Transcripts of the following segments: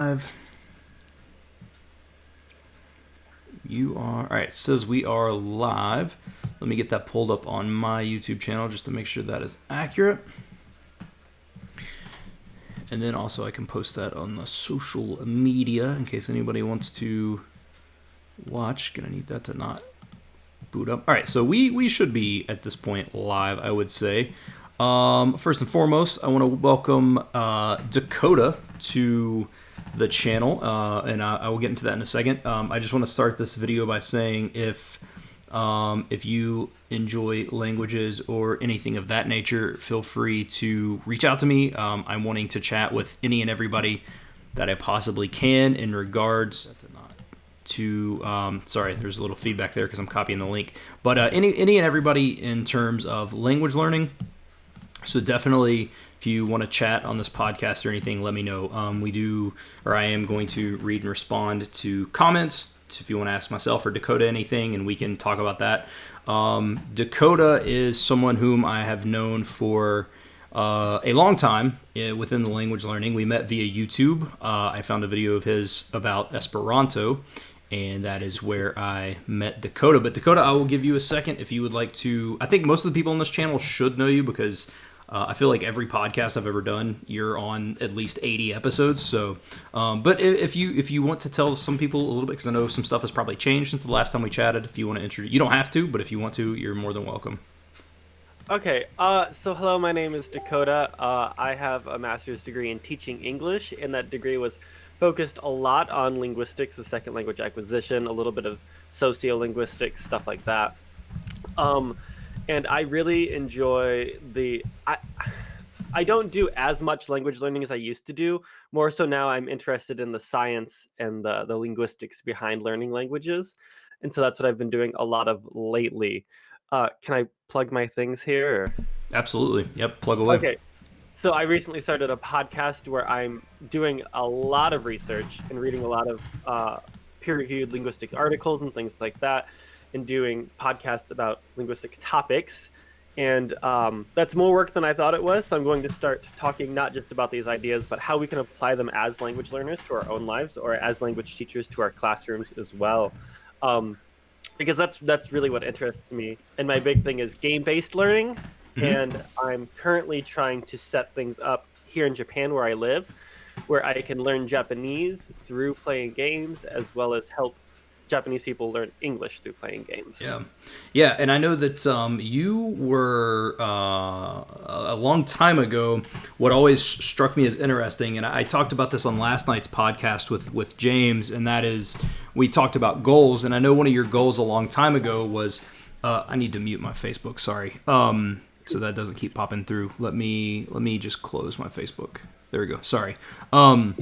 Live. You are all right. It says we are live. Let me get that pulled up on my YouTube channel just to make sure that is accurate. And then also I can post that on the social media in case anybody wants to watch. Gonna need that to not boot up. All right, so we should be at this point live, I would say. First and foremost, I want to welcome Dakota to the channel, and I will get into that in a second. I just want to start this video by saying if you enjoy languages or anything of that nature, feel free to reach out to me. I'm wanting to chat with any and everybody that I possibly can in regards to sorry, there's a little feedback there because I'm copying the link, but any and everybody in terms of language learning. So definitely, if you want to chat on this podcast or anything, let me know. I am going to read and respond to comments. So if you want to ask myself or Dakota anything, and we can talk about that. Dakota is someone whom I have known for a long time within the language learning. We met via YouTube. I found a video of his about Esperanto, and that is where I met Dakota. But Dakota, I will give you a second if you would like to. I think most of the people on this channel should know you because I feel like every podcast I've ever done, you're on at least 80 episodes. So, but if you want to tell some people a little bit, because I know some stuff has probably changed since the last time we chatted. If you want to introduce, you don't have to, but if you want to, you're more than welcome. Okay, so hello, my name is Dakota. I have a master's degree in teaching English, and that degree was focused a lot on linguistics of second language acquisition, a little bit of sociolinguistics, stuff like that. And I really enjoy I don't do as much language learning as I used to do. More so now I'm interested in the science and the linguistics behind learning languages. And so that's what I've been doing a lot of lately. Can I plug my things here? Or? Absolutely. Yep. Plug away. Okay. So I recently started a podcast where I'm doing a lot of research and reading a lot of peer-reviewed linguistic articles and things like that, and doing podcasts about linguistics topics. And that's more work than I thought it was. So I'm going to start talking not just about these ideas, but how we can apply them as language learners to our own lives, or as language teachers to our classrooms as well. Because that's really what interests me. And my big thing is game-based learning. Mm-hmm. And I'm currently trying to set things up here in Japan where I live, where I can learn Japanese through playing games, as well as help Japanese people learn English through playing games. Yeah, and I know that you were a long time ago. What always struck me as interesting, and I talked about this on last night's podcast with James, and that is we talked about goals. And I know one of your goals a long time ago was I need to mute my Facebook. Sorry, so that doesn't keep popping through. Let me just close my Facebook. There we go. Sorry. One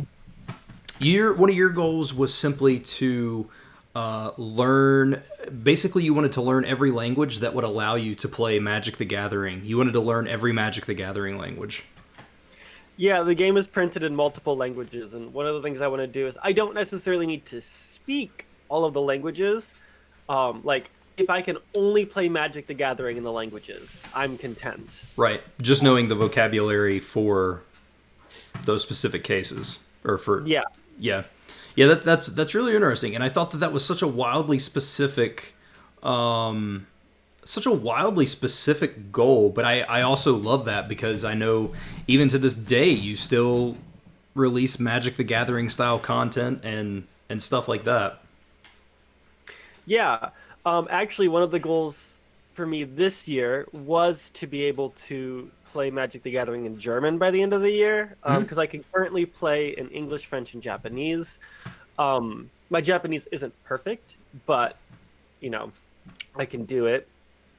of your goals was simply to learn. Basically, you wanted to learn every language that would allow you to play Magic the Gathering. You wanted to learn every Magic the Gathering language. Yeah, the game is printed in multiple languages, and one of the things I want to do is I don't necessarily need to speak all of the languages. Like, if I can only play Magic the Gathering in the languages, I'm content. Right. Just knowing the vocabulary for those specific cases. Or for... Yeah. Yeah. Yeah, that's really interesting. And I thought that was such a wildly specific... such a wildly specific goal. But I also love that because I know even to this day, you still release Magic the Gathering style content and stuff like that. Yeah. Actually, one of the goals for me this year was to be able to play Magic the Gathering in German by the end of the year, because I can currently play in English, French, and Japanese. My Japanese isn't perfect, but, I can do it.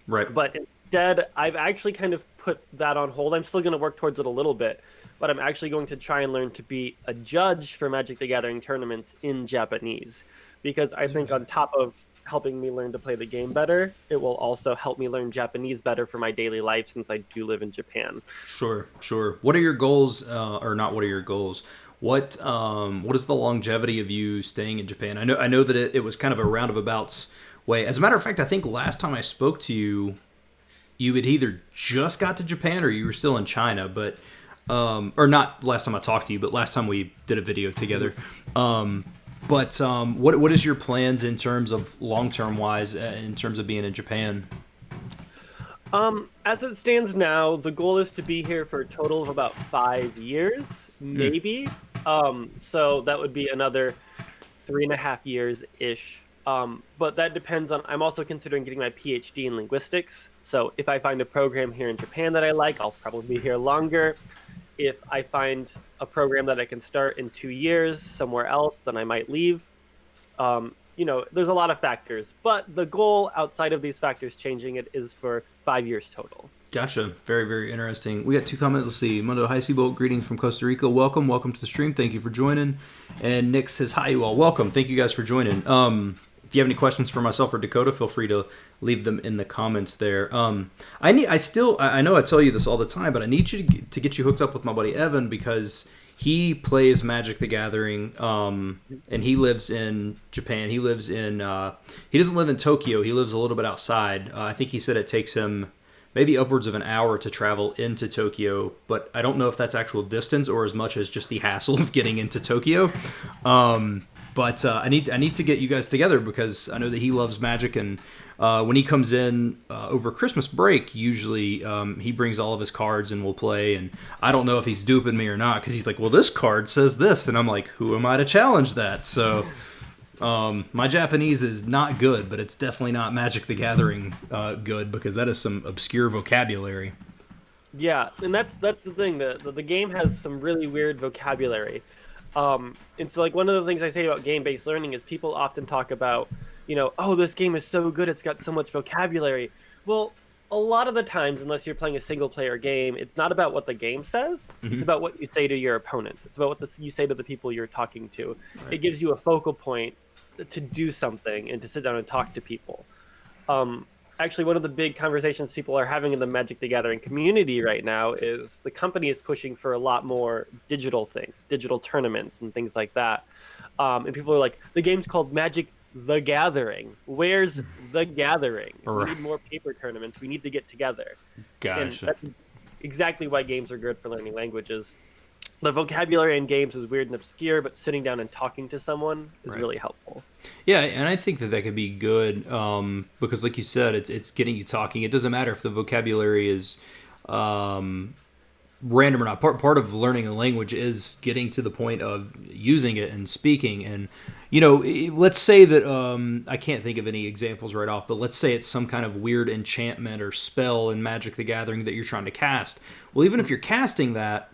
Right. But instead, I've actually kind of put that on hold. I'm still going to work towards it a little bit, but I'm actually going to try and learn to be a judge for Magic the Gathering tournaments in Japanese, because I think on top of helping me learn to play the game better, it will also help me learn Japanese better for my daily life, since I do live in Japan. Sure. What are your goals, or not what are your goals? What is the longevity of you staying in Japan? I know that it was kind of a roundabout way. As a matter of fact, I think last time I spoke to you, you had either just got to Japan or you were still in China, but or not last time I talked to you, but last time we did a video together. What is your plans in terms of long-term wise, in terms of being in Japan? As it stands now, the goal is to be here for a total of about 5 years, Mm. maybe. So that would be another 3.5 years ish. But that depends on. I'm also considering getting my PhD in linguistics. So if I find a program here in Japan that I like, I'll probably be here longer. If I find a program that I can start in 2 years somewhere else, then I might leave. There's a lot of factors, but the goal outside of these factors changing it is for 5 years total. Gotcha. Very, very interesting. We got two comments. Let's see. Mundo, hi, Seabolt. Greetings from Costa Rica. Welcome. Welcome to the stream. Thank you for joining. And Nick says, hi, you all. Welcome. Thank you guys for joining. If you have any questions for myself or Dakota, feel free to leave them in the comments there. I know I tell you this all the time, but I need you to get you hooked up with my buddy Evan, because he plays Magic the Gathering, and he lives in Japan. He doesn't live in Tokyo. He lives a little bit outside. I think he said it takes him maybe upwards of an hour to travel into Tokyo, but I don't know if that's actual distance or as much as just the hassle of getting into Tokyo. But I need to get you guys together, because I know that he loves Magic, and when he comes in over Christmas break, usually he brings all of his cards and we'll play. And I don't know if he's duping me or not, because he's like, well, this card says this, and I'm like, who am I to challenge that? So my Japanese is not good, but it's definitely not Magic the Gathering good, because that is some obscure vocabulary. Yeah, and that's the thing. The game has some really weird vocabulary. And so, like, one of the things I say about game-based learning is people often talk about, oh, this game is so good, it's got so much vocabulary. Well, a lot of the times, unless you're playing a single-player game, it's not about what the game says. Mm-hmm. It's about what you say to your opponent. It's about what you say to the people you're talking to. Right. It gives you a focal point to do something and to sit down and talk to people. Actually, one of the big conversations people are having in the Magic the Gathering community right now is the company is pushing for a lot more digital things, digital tournaments and things like that. And people are like, the game's called Magic the Gathering. Where's the gathering? We need more paper tournaments. We need to get together. Gotcha. And that's exactly why games are good for learning languages. The vocabulary in games is weird and obscure, but sitting down and talking to someone is really helpful. Yeah, and I think that could be good, because, like you said, it's getting you talking. It doesn't matter if the vocabulary is random or not. Part of learning a language is getting to the point of using it and speaking. And, let's say that, I can't think of any examples right off, but let's say it's some kind of weird enchantment or spell in Magic the Gathering that you're trying to cast. Well, even if you're casting that,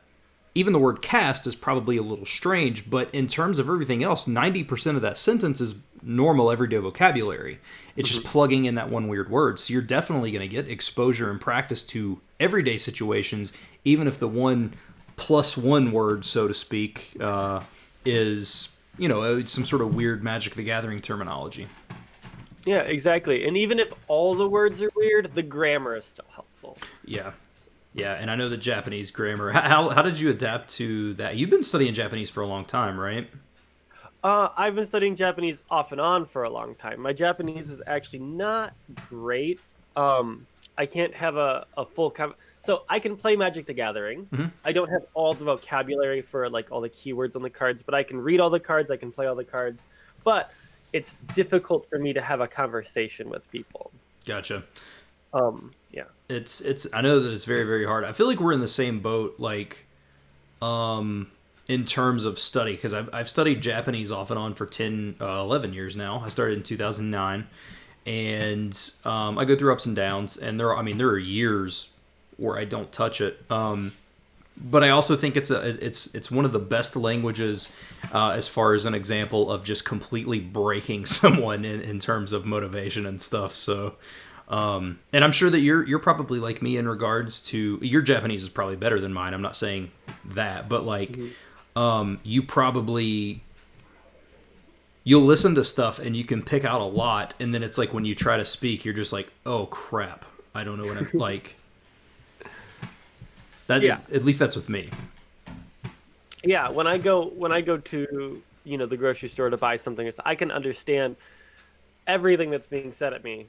even the word cast is probably a little strange, but in terms of everything else, 90% of that sentence is normal everyday vocabulary. It's just plugging in that one weird word. So you're definitely going to get exposure and practice to everyday situations, even if the 1+1 word, so to speak, is, some sort of weird Magic the Gathering terminology. Yeah, exactly. And even if all the words are weird, the grammar is still helpful. Yeah. Yeah, and I know the Japanese grammar. How did you adapt to that? You've been studying Japanese for a long time, right? I've been studying Japanese off and on for a long time. My Japanese is actually not great. I can't have a full... So I can play Magic the Gathering. Mm-hmm. I don't have all the vocabulary for like all the keywords on the cards, but I can read all the cards, I can play all the cards. But it's difficult for me to have a conversation with people. Gotcha. Yeah. It's I know that it's very, very hard. I feel like we're in the same boat, like, in terms of study, because I've studied Japanese off and on for 11 years now. I started in 2009, and I go through ups and downs, and there are years where I don't touch it. But I also think it's one of the best languages as far as an example of just completely breaking someone in terms of motivation and stuff. So. And I'm sure that you're probably like me in regards to your Japanese is probably better than mine. I'm not saying that, but like, you'll listen to stuff and you can pick out a lot. And then it's like, when you try to speak, you're just like, oh crap, I don't know what I'm like. That, yeah. At least that's with me. Yeah. When I go to, the grocery store to buy something, I can understand everything that's being said at me.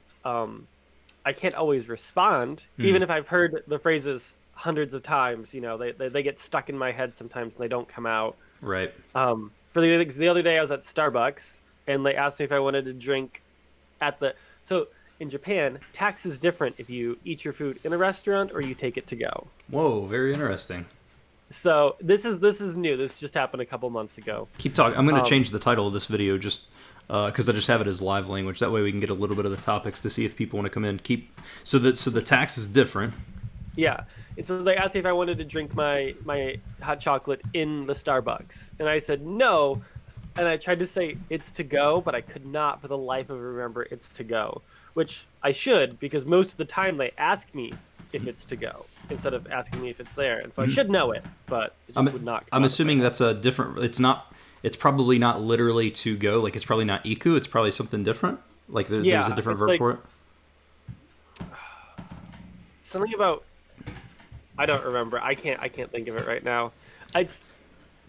I can't always respond, even if I've heard the phrases hundreds of times. They get stuck in my head sometimes and they don't come out. Right. For the other day, I was at Starbucks and they asked me if I wanted to drink at the. So in Japan, tax is different if you eat your food in a restaurant or you take it to go. Whoa, very interesting. So this is new. This just happened a couple months ago. Keep talking. I'm going to change the title of this video just because I just have it as live language. That way we can get a little bit of the topics to see if people want to come in. So the tax is different. Yeah. And so they asked me if I wanted to drink my hot chocolate in the Starbucks. And I said no. And I tried to say it's to go, but I could not for the life of me remember it's to go. Which I should, because most of the time they ask me if it's to go instead of asking me if it's there. And so I should know it, but it just would not come I'm assuming that's a different... It's probably not literally to go. Like, it's probably not iku. It's probably something different. Like, there's a different verb for it. Something about... I don't remember. I can't think of it right now.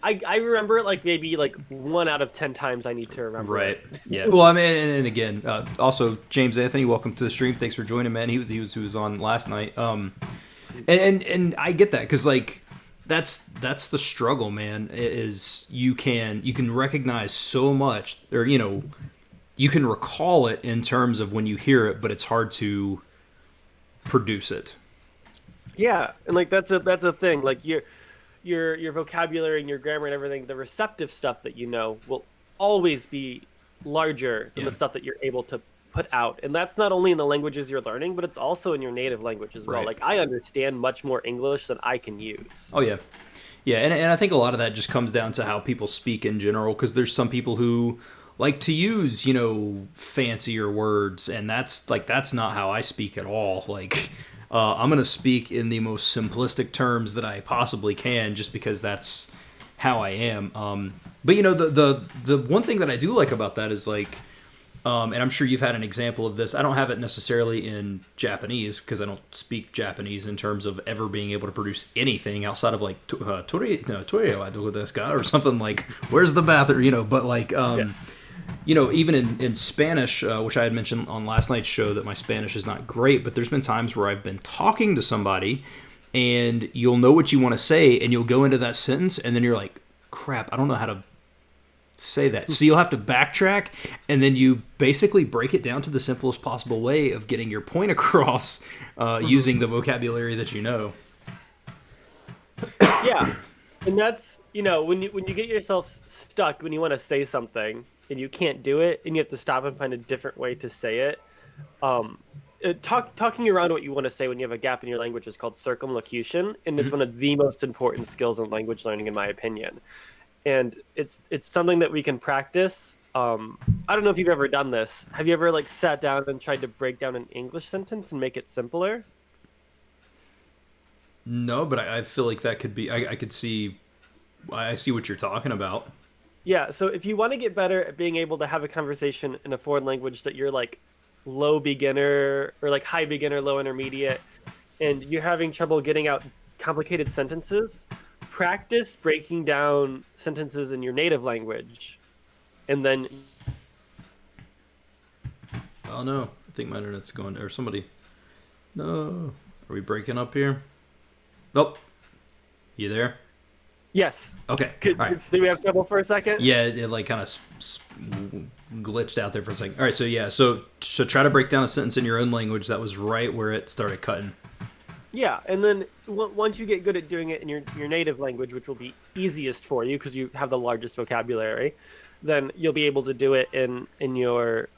I remember it like maybe like 1 out of 10 times I need to remember. Right. It. Yeah. Well, I mean, and again, also James Anthony, welcome to the stream. Thanks for joining, man. He was on last night. And I get that because like that's the struggle, man. Is you can recognize so much, or you can recall it in terms of when you hear it, but it's hard to produce it. Yeah, and like that's a thing. Like your vocabulary and your grammar and everything, the receptive stuff that will always be larger than the stuff that you're able to put out. And that's not only in the languages you're learning, but it's also in your native language as well. Right. Like I understand much more English than I can use. Oh yeah. Yeah, and I think a lot of that just comes down to how people speak in general, because there's some people who like to use, fancier words, and that's not how I speak at all. Like I'm going to speak in the most simplistic terms that I possibly can just because that's how I am. But, the one thing that I do like about that is like, and I'm sure you've had an example of this. I don't have it necessarily in Japanese because I don't speak Japanese in terms of ever being able to produce anything outside of like toire wa do desu ka or something like, where's the bathroom, but like... even in Spanish, which I had mentioned on last night's show that my Spanish is not great, but there's been times where I've been talking to somebody and you'll know what you want to say and you'll go into that sentence and then you're like, crap, I don't know how to say that. So you'll have to backtrack and then you basically break it down to the simplest possible way of getting your point across using the vocabulary that you know. Yeah. And that's, when you get yourself stuck, when you want to say something, and you can't do it, and you have to stop and find a different way to say it. Talking around what you want to say when you have a gap in your language is called circumlocution, and it's one of the most important skills in language learning, in my opinion. And it's something that we can practice. I don't know if you've ever done this. Have you ever sat down and tried to break down an English sentence and make it simpler? No, but I feel like that could be. I see what you're talking about. Yeah, so if you want to get better at being able to have a conversation in a foreign language that you're low beginner or high beginner, low intermediate, and you're having trouble getting out complicated sentences, practice breaking down sentences in your native language. And then... Oh no, I think my internet's going, or somebody... No, are we breaking up here? Nope. You there? Yes. Okay. Did we have trouble for a second? Yeah, it kind of glitched out there for a second. All right, so try to break down a sentence in your own language. That was right where it started cutting. Yeah, and then once you get good at doing it in your native language, which will be easiest for you because you have the largest vocabulary, then you'll be able to do it in your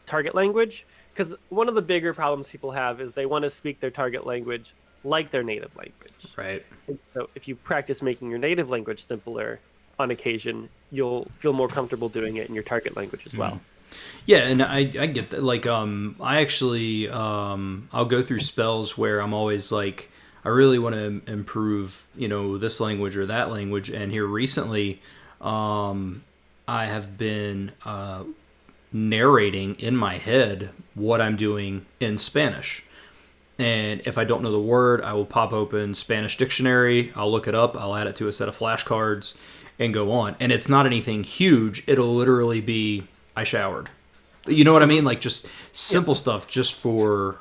target language. Because one of the bigger problems people have is they want to speak their target language like their native language. Right. And so if you practice making your native language simpler on occasion, you'll feel more comfortable doing it in your target language as well. Yeah, and I get that. I actually I'll go through spells where I'm always like, I really want to improve, this language or that language. And here recently, I have been narrating in my head what I'm doing in Spanish. And if I don't know the word, I will pop open Spanish dictionary. I'll look it up. I'll add it to a set of flashcards and go on. And it's not anything huge. It'll literally be, I showered. You know what I mean? Just simple stuff just for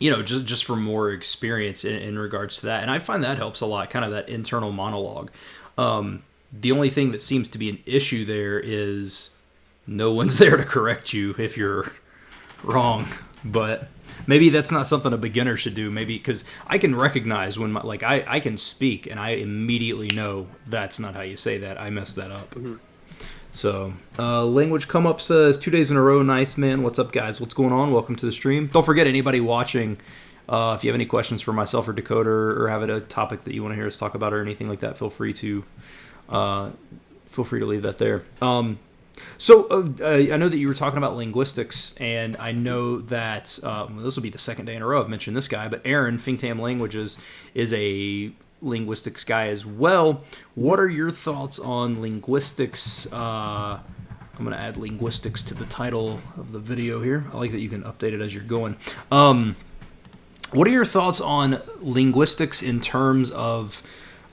just for more experience in regards to that. And I find that helps a lot, kind of that internal monologue. The only thing that seems to be an issue there is no one's there to correct you if you're wrong. But maybe that's not something a beginner should do. Maybe because I can recognize when I can speak and I immediately know that's not how you say that. I messed that up. Mm-hmm. So, Language Come Up says, 2 days in a row, nice, man. What's up, guys? What's going on? Welcome to the stream. Don't forget, anybody watching, if you have any questions for myself or Dakota, or have a topic that you want to hear us talk about or anything like that, feel free to leave that there. So, I know that you were talking about linguistics, and I know that this will be the second day in a row I've mentioned this guy, but Aaron, Fingtam Languages, is a linguistics guy as well. What are your thoughts on linguistics? I'm going to add linguistics to the title of the video here. I like that you can update it as you're going. What are your thoughts on linguistics in terms of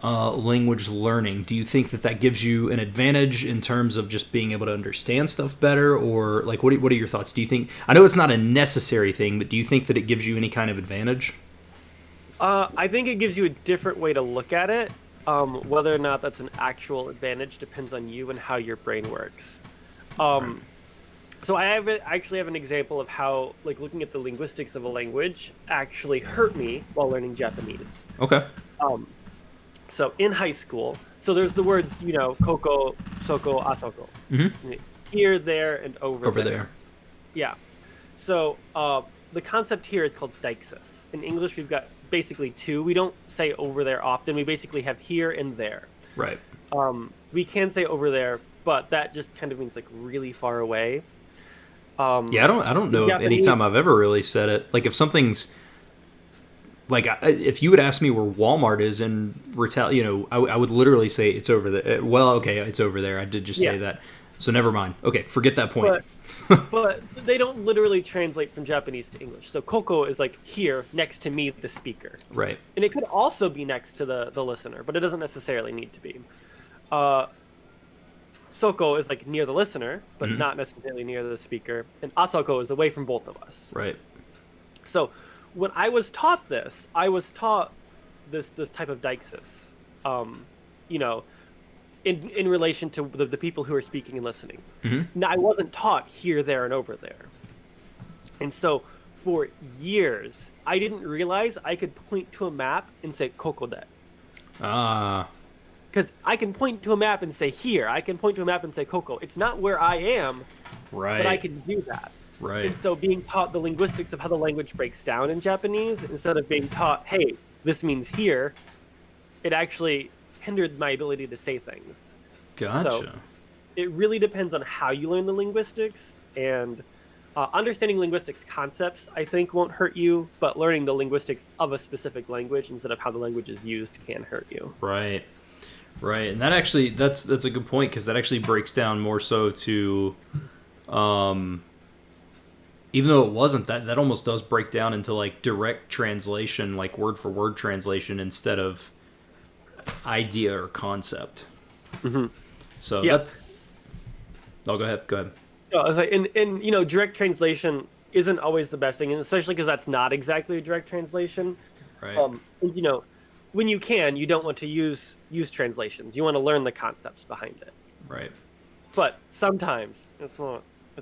language learning? Do you think that gives you an advantage in terms of just being able to understand stuff better? Or what are your thoughts? Do you think, I know it's not a necessary thing, but do you think that it gives you any kind of advantage? I think it gives you a different way to look at it. Whether or not that's an actual advantage depends on you and how your brain works. So I actually have an example of how looking at the linguistics of a language actually hurt me while learning Japanese. Okay. So in high school, so there's the words, koko, soko, asoko. Mm-hmm. Here, there, and over there. Yeah. So the concept here is called deixis. In English, we've got basically two. We don't say over there often. We basically have here and there. Right. We can say over there, but that just kind of means really far away. Yeah, I don't know if any time I've ever really said it. If something's if you would ask me where Walmart is in I would literally say it's over there. Well, okay, it's over there. I did just say that. So never mind. Okay, forget that point. But they don't literally translate from Japanese to English. So koko is here, next to me, the speaker. Right. And it could also be next to the listener, but it doesn't necessarily need to be. Soko is near the listener, but not necessarily near the speaker. And asoko is away from both of us. Right. So when I was taught this, I was taught this type of deixis. In relation to the people who are speaking and listening. Mm-hmm. Now, I wasn't taught here, there, and over there. And so, for years, I didn't realize I could point to a map and say, koko de. Because I can point to a map and say here. I can point to a map and say koko. It's not where I am, right, but I can do that. Right. And so, being taught the linguistics of how the language breaks down in Japanese, instead of being taught, hey, this means here, it actually hindered my ability to say things. Gotcha. So it really depends on how you learn the linguistics, and understanding linguistics concepts, I think, won't hurt you, but learning the linguistics of a specific language instead of how the language is used can hurt you. Right. And that actually, that's a good point, because that actually breaks down more so to, even though it wasn't, that almost does break down into direct translation, word for word translation instead of idea or concept. Mm-hmm. So that's... Oh, go ahead. No, I was in direct translation isn't always the best thing, and especially because that's not exactly a direct translation. Right. When you don't want to use translations. You want to learn the concepts behind it. Right. But sometimes it's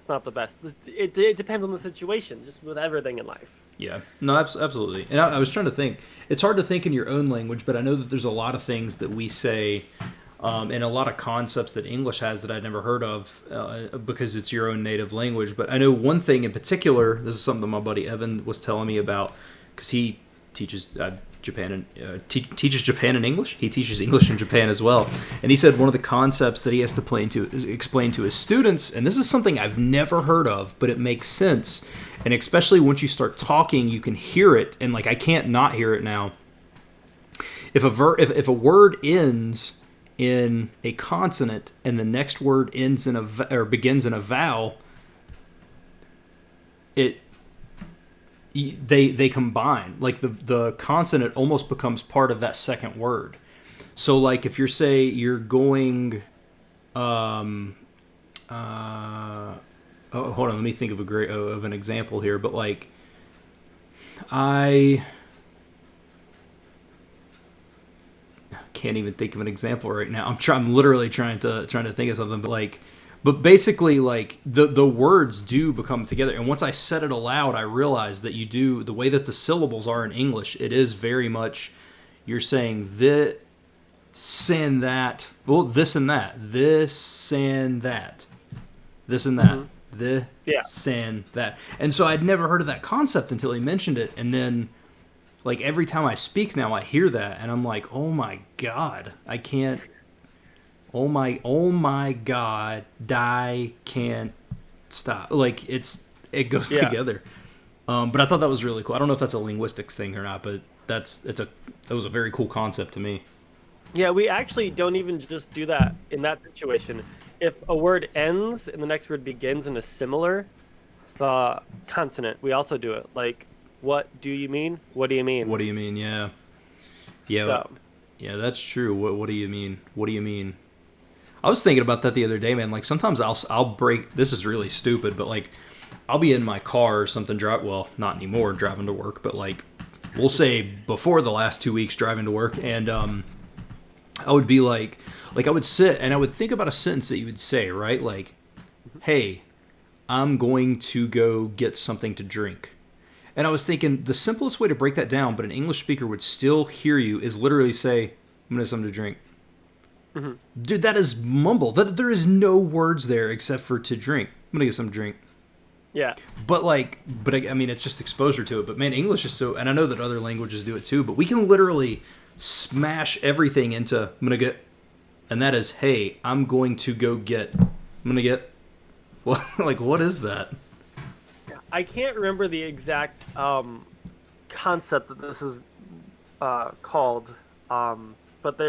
not the best. It depends on the situation, just with everything in life. Yeah, no, absolutely. And I was trying to think. It's hard to think in your own language, but I know that there's a lot of things that we say and a lot of concepts that English has that I'd never heard of because it's your own native language. But I know one thing in particular, this is something that my buddy Evan was telling me about, because he teaches teaches Japan in English. He teaches English in Japan as well. And he said one of the concepts that he has to explain to his students, and this is something I've never heard of, but it makes sense. And especially once you start talking, you can hear it. And I can't not hear it now. If a word ends in a consonant and the next word ends in begins in a vowel, they combine. The consonant almost becomes part of that second word. So if you're going hold on, let me think of an example here, but I can't even think of an example right now. I'm literally trying to think of something, but basically, like the words do become together. And once I said it aloud, I realized that the way that the syllables are in English, it is very much you're saying this and that. Well, this and that, this and that, this and that, this and that. And so I'd never heard of that concept until he mentioned it, and then. Like, every time I speak now, I hear that, and I'm like, oh my god, I can't, oh my god, die, can't stop. Like, it goes together. But I thought that was really cool. I don't know if that's a linguistics thing or not, but that was a very cool concept to me. Yeah, we actually don't even just do that in that situation. If a word ends and the next word begins in a similar consonant, we also do it. Like, what do you mean? What do you mean? What do you mean? Yeah. Yeah. Yeah, that's true. What do you mean? What do you mean? I was thinking about that the other day, man. Like, sometimes I'll break. This is really stupid, but like, I'll be in my car or something. Well, not anymore, driving to work, but like, we'll say before the last 2 weeks driving to work, and I would be like I would sit and I would think about a sentence that you would say, right? Like, hey, I'm going to go get something to drink. And I was thinking the simplest way to break that down, but an English speaker would still hear you, is literally say, I'm going to have something to drink. Mm-hmm. Dude, that is mumble. There is no words there except for to drink. I'm going to get some drink. Yeah. But I mean, it's just exposure to it. But man, English is so, and I know that other languages do it too, but we can literally smash everything into, I'm going to get, and that is, hey, I'm going to go get, I'm going to get, what, like, what is that? I can't remember the exact concept that this is called, but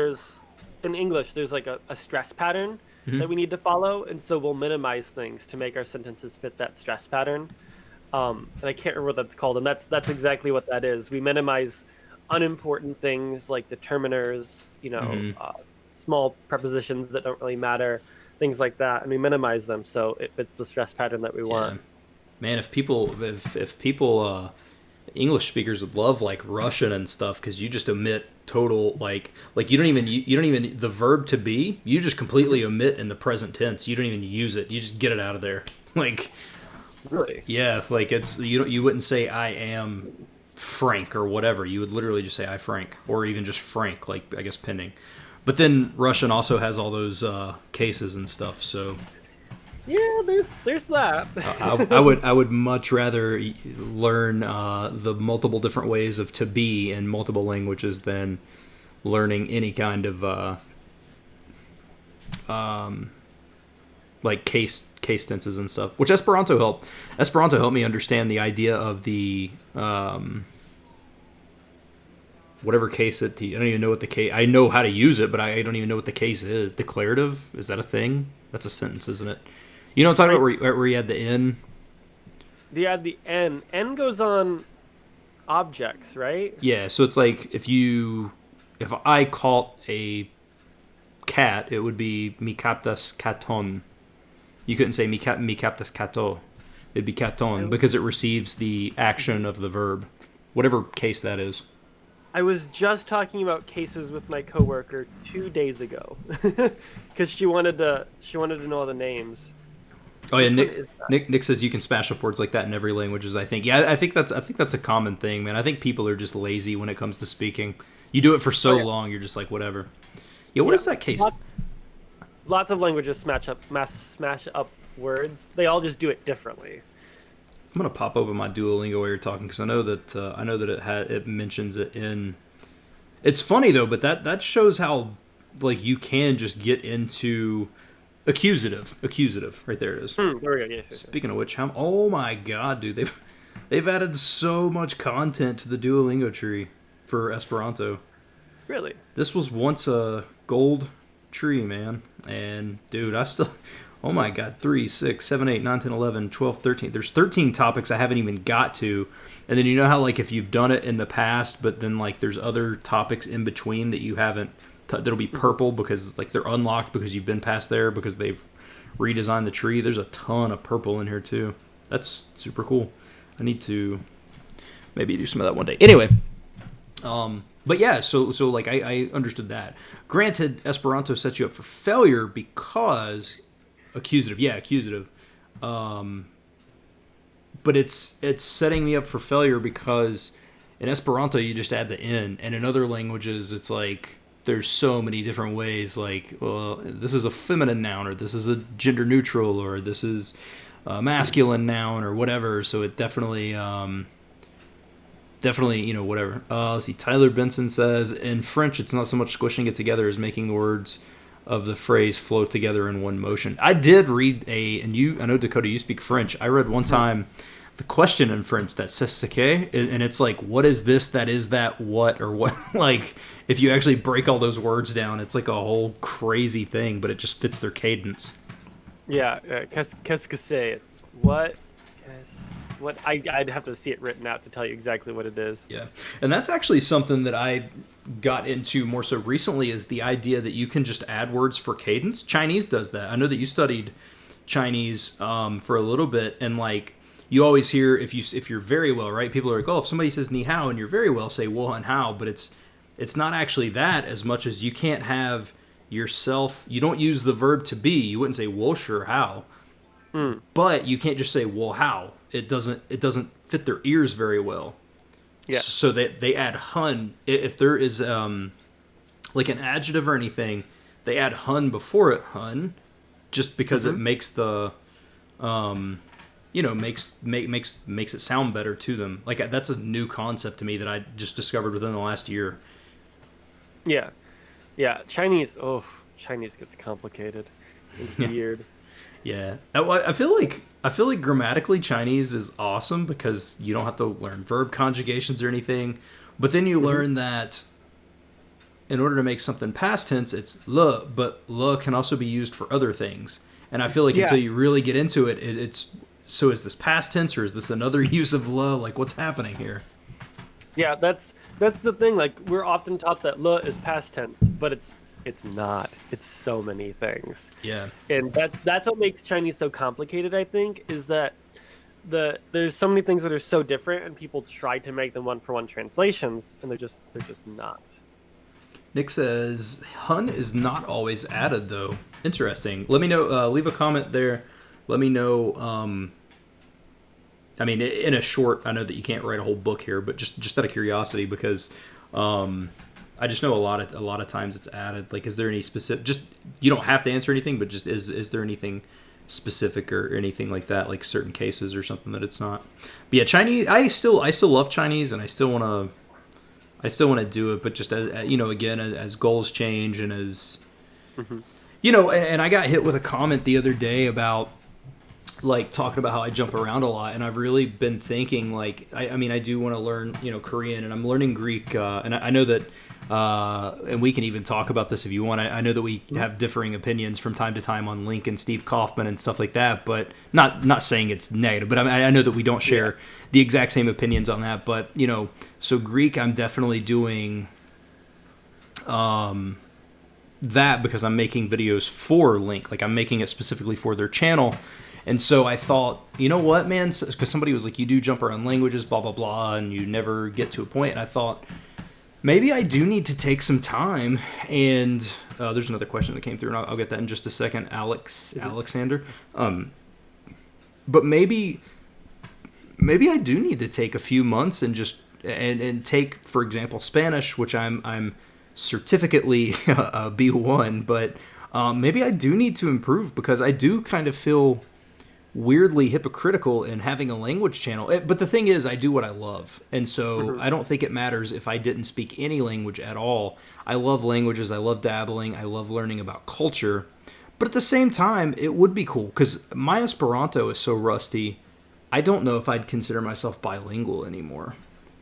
in English, there's like a stress pattern that we need to follow, and so we'll minimize things to make our sentences fit that stress pattern. And I can't remember what that's called, and that's exactly what that is. We minimize unimportant things like determiners, small prepositions that don't really matter, things like that, and we minimize them so it fits the stress pattern that we want. Man, if people English speakers would love like Russian and stuff, because you just omit total like you don't even the verb to be, you just completely omit in the present tense. You don't even use it. You just get it out of there. Like, really? Yeah, like it's you wouldn't say I am Frank or whatever. You would literally just say I Frank, or even just Frank, like I guess pending. But then Russian also has all those cases and stuff, so. Yeah, there's that. I would much rather learn the multiple different ways of to be in multiple languages than learning any kind of like case tenses and stuff. Which Esperanto helped me understand the idea of the whatever case it. I don't even know what the case. I know how to use it, but I don't even know what the case is. Declarative, is that a thing? That's a sentence, isn't it? You know what I'm talking about, where you had the N? You add the N. N goes on objects, right? Yeah, so it's like if I caught a cat, it would be mi captas katon. You couldn't say mi captas kato. It'd be katon because it receives the action of the verb, whatever case that is. I was just talking about cases with my coworker 2 days ago because she wanted to know all the names. Oh yeah, Nick says you can smash up words like that in every language. I think. Yeah, I think that's a common thing, man. I think people are just lazy when it comes to speaking. You do it for so long, you're just like whatever. Yeah, what is that case? Lots of languages smash up words. They all just do it differently. I'm gonna pop open my Duolingo while you're talking because I know that it mentions it in. It's funny though, but that shows how like you can just get into. Accusative, right there it is. There we go. Yes. Speaking of which, oh my god, dude, they've added so much content to the Duolingo tree for Esperanto. Really? This was once a gold tree, man, and dude, oh my god, 3, 6, 7, 8, 9, 10, 11, 12, 13. There's 13 topics I haven't even got to, and then you know how like if you've done it in the past, but then like there's other topics in between that you haven't. That'll be purple because like they're unlocked because you've been past there because they've redesigned the tree. There's a ton of purple in here too. That's super cool. I need to maybe do some of that one day. Anyway, but yeah, so like I understood that. Granted, Esperanto sets you up for failure because accusative. But it's setting me up for failure because in Esperanto you just add the "in," and in other languages it's like there's so many different ways. Like, well, this is a feminine noun, or this is a gender neutral, or this is a masculine noun, or whatever. So it definitely, whatever. Let's see. Tyler Benson says in French, it's not so much squishing it together as making the words of the phrase flow together in one motion. I did read I know Dakota, you speak French. I read one time the question in French that c'est ce que, and it's like, what is this, that is that, what, or what? Like, if you actually break all those words down, it's like a whole crazy thing, but it just fits their cadence. Yeah, qu'est-ce que c'est? It's what? I'd have to see it written out to tell you exactly what it is. Yeah, and that's actually something that I got into more so recently, is the idea that you can just add words for cadence. Chinese does that. I know that you studied Chinese for a little bit, and like you always hear, if you're very well, right? People are like, oh, if somebody says ni hao and you're very well, say wo and hao, but it's not actually that as much as you can't have yourself. You don't use the verb to be. You wouldn't say wo sure how, but you can't just say wo how. It doesn't fit their ears very well. Yeah. So they add hun. If there is like an adjective or anything, they add hun before it, hun, just because it makes the makes it sound better to them. Like, that's a new concept to me that I just discovered within the last year. Yeah. Chinese gets complicated. It's weird. Yeah, I feel like grammatically Chinese is awesome because you don't have to learn verb conjugations or anything, but then you learn that in order to make something past tense, it's le, but le can also be used for other things. And I feel like until you really get into it, it's so, is this past tense or is this another use of le? Like, what's happening here? Yeah, that's the thing. Like, we're often taught that le is past tense, but it's not. It's so many things. Yeah. And that's what makes Chinese so complicated, I think, is that there's so many things that are so different, and people try to make them one-for-one translations, and they're just not. Nick says, hun is not always added, though. Interesting. Let me know. Leave a comment there. Let me know. I mean, in a short, I know that you can't write a whole book here, but just out of curiosity, because I just know a lot of times it's added. Like, is there any specific? Just, you don't have to answer anything, but just is there anything specific or anything like that, like certain cases or something that it's not? But yeah, Chinese. I still love Chinese, and I still want to do it, but just as again, as goals change and as and I got hit with a comment the other day about like talking about how I jump around a lot, and I've really been thinking like I mean I do want to learn Korean, and I'm learning Greek, and I know that and we can even talk about this if you want. I know that we have differing opinions from time to time on Lingq and Steve Kaufman and stuff like that, but not saying it's negative, but I know that we don't share the exact same opinions on that. But so Greek, I'm definitely doing that because I'm making videos for Lingq. Like, I'm making it specifically for their channel. And so I thought, you know what, man? Because somebody was like, you do jump around languages, blah, blah, blah, and you never get to a point. And I thought, maybe I do need to take some time. And there's another question that came through, and I'll get that in just a second. Alexander. But maybe I do need to take a few months and just and take, for example, Spanish, which I'm certificately B1, but maybe I do need to improve, because I do kind of feel weirdly hypocritical in having a language channel. But the thing is, I do what I love, and so I don't think it matters if I didn't speak any language at all. I love languages, I love dabbling, I love learning about culture, but at the same time, it would be cool, because my Esperanto is so rusty, I don't know if I'd consider myself bilingual anymore,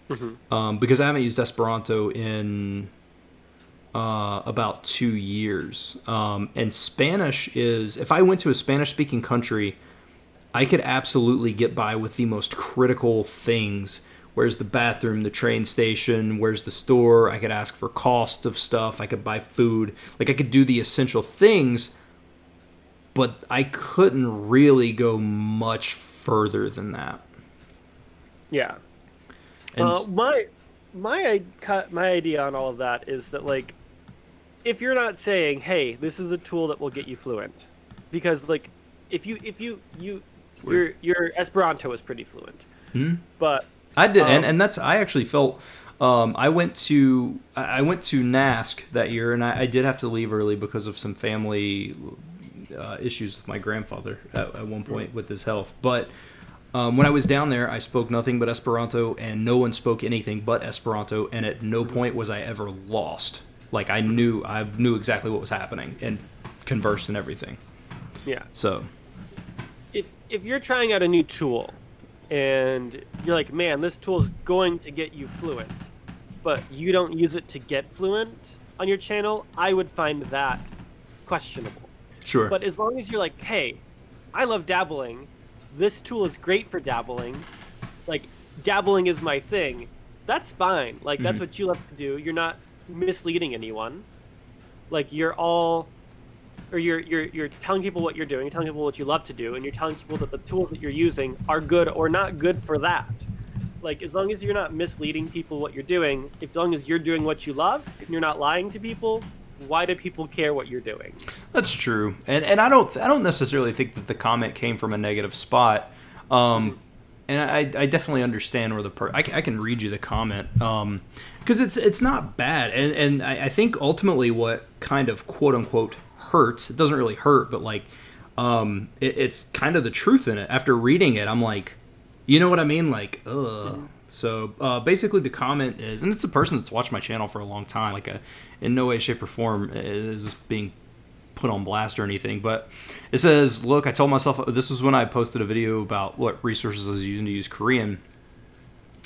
because I haven't used Esperanto in about 2 years. And Spanish is, if I went to a Spanish-speaking country, I could absolutely get by with the most critical things. Where's the bathroom, the train station, where's the store? I could ask for cost of stuff. I could buy food. Like, I could do the essential things, but I couldn't really go much further than that. Yeah. And My idea on all of that is that, like, if you're not saying, "Hey, this is a tool that will get you fluent," because, like, if your Esperanto is pretty fluent, but I did, and that's I actually felt. I went to NASC that year, and I did have to leave early because of some family issues with my grandfather at one point with his health. But when I was down there, I spoke nothing but Esperanto, and no one spoke anything but Esperanto. And at no point was I ever lost. Like I knew exactly what was happening and conversed and everything. Yeah. So if you're trying out a new tool, and you're like, man, this tool is going to get you fluent, but you don't use it to get fluent on your channel, I would find that questionable. Sure. But as long as you're like, hey, I love dabbling, this tool is great for dabbling, like, dabbling is my thing, that's fine. Like, that's what you love to do. You're not misleading anyone. Like, you're telling people what you're doing, you're telling people what you love to do, and you're telling people that the tools that you're using are good or not good for that. Like, as long as you're not misleading people what you're doing, as long as you're doing what you love and you're not lying to people, why do people care what you're doing? That's true, and I don't necessarily think that the comment came from a negative spot. And I definitely understand where I can read you the comment because it's not bad, and I think ultimately what kind of quote unquote hurts, it doesn't really hurt, but like it's kind of the truth in it. After reading it, I'm like, you know what I mean? Like, ugh. So basically the comment is, and it's a person that's watched my channel for a long time, like in no way, shape, or form is this being put on blast or anything, but it says, look, I told myself, this was when I posted a video about what resources I was using to use Korean,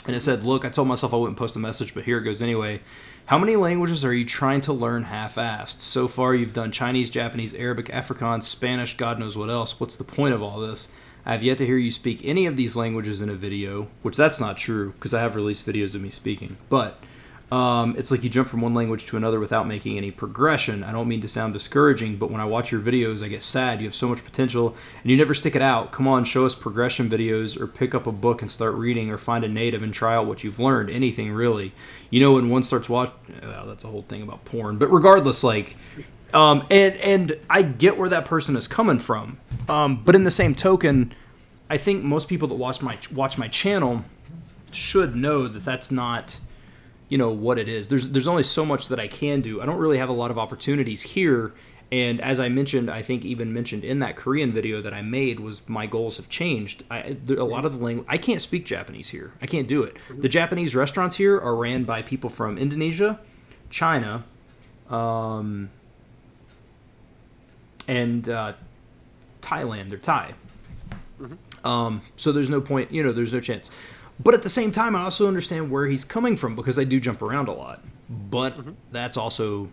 and it said, look, I told myself I wouldn't post a message, but here it goes anyway. How many languages are you trying to learn half-assed? So far, you've done Chinese, Japanese, Arabic, Afrikaans, Spanish, God knows what else. What's the point of all this? I have yet to hear you speak any of these languages in a video, which that's not true, because I have released videos of me speaking. But it's like you jump from one language to another without making any progression. I don't mean to sound discouraging, but when I watch your videos, I get sad. You have so much potential, and you never stick it out. Come on, show us progression videos, or pick up a book and start reading, or find a native and try out what you've learned. Anything, really. You know, when one starts watching... that's a whole thing about porn. But regardless, like... and I get where that person is coming from. But in the same token, I think most people that watch my channel should know that that's not... what it is. There's only so much that I can do. I don't really have a lot of opportunities here, and as I mentioned, I think even mentioned in that Korean video that I made, was my goals have changed. A lot of the language, I can't speak Japanese here. I can't do it. The Japanese restaurants here are ran by people from Indonesia, China, and Thailand. They're Thai. So there's no point, there's no chance. But at the same time, I also understand where he's coming from, because I do jump around a lot. But that's also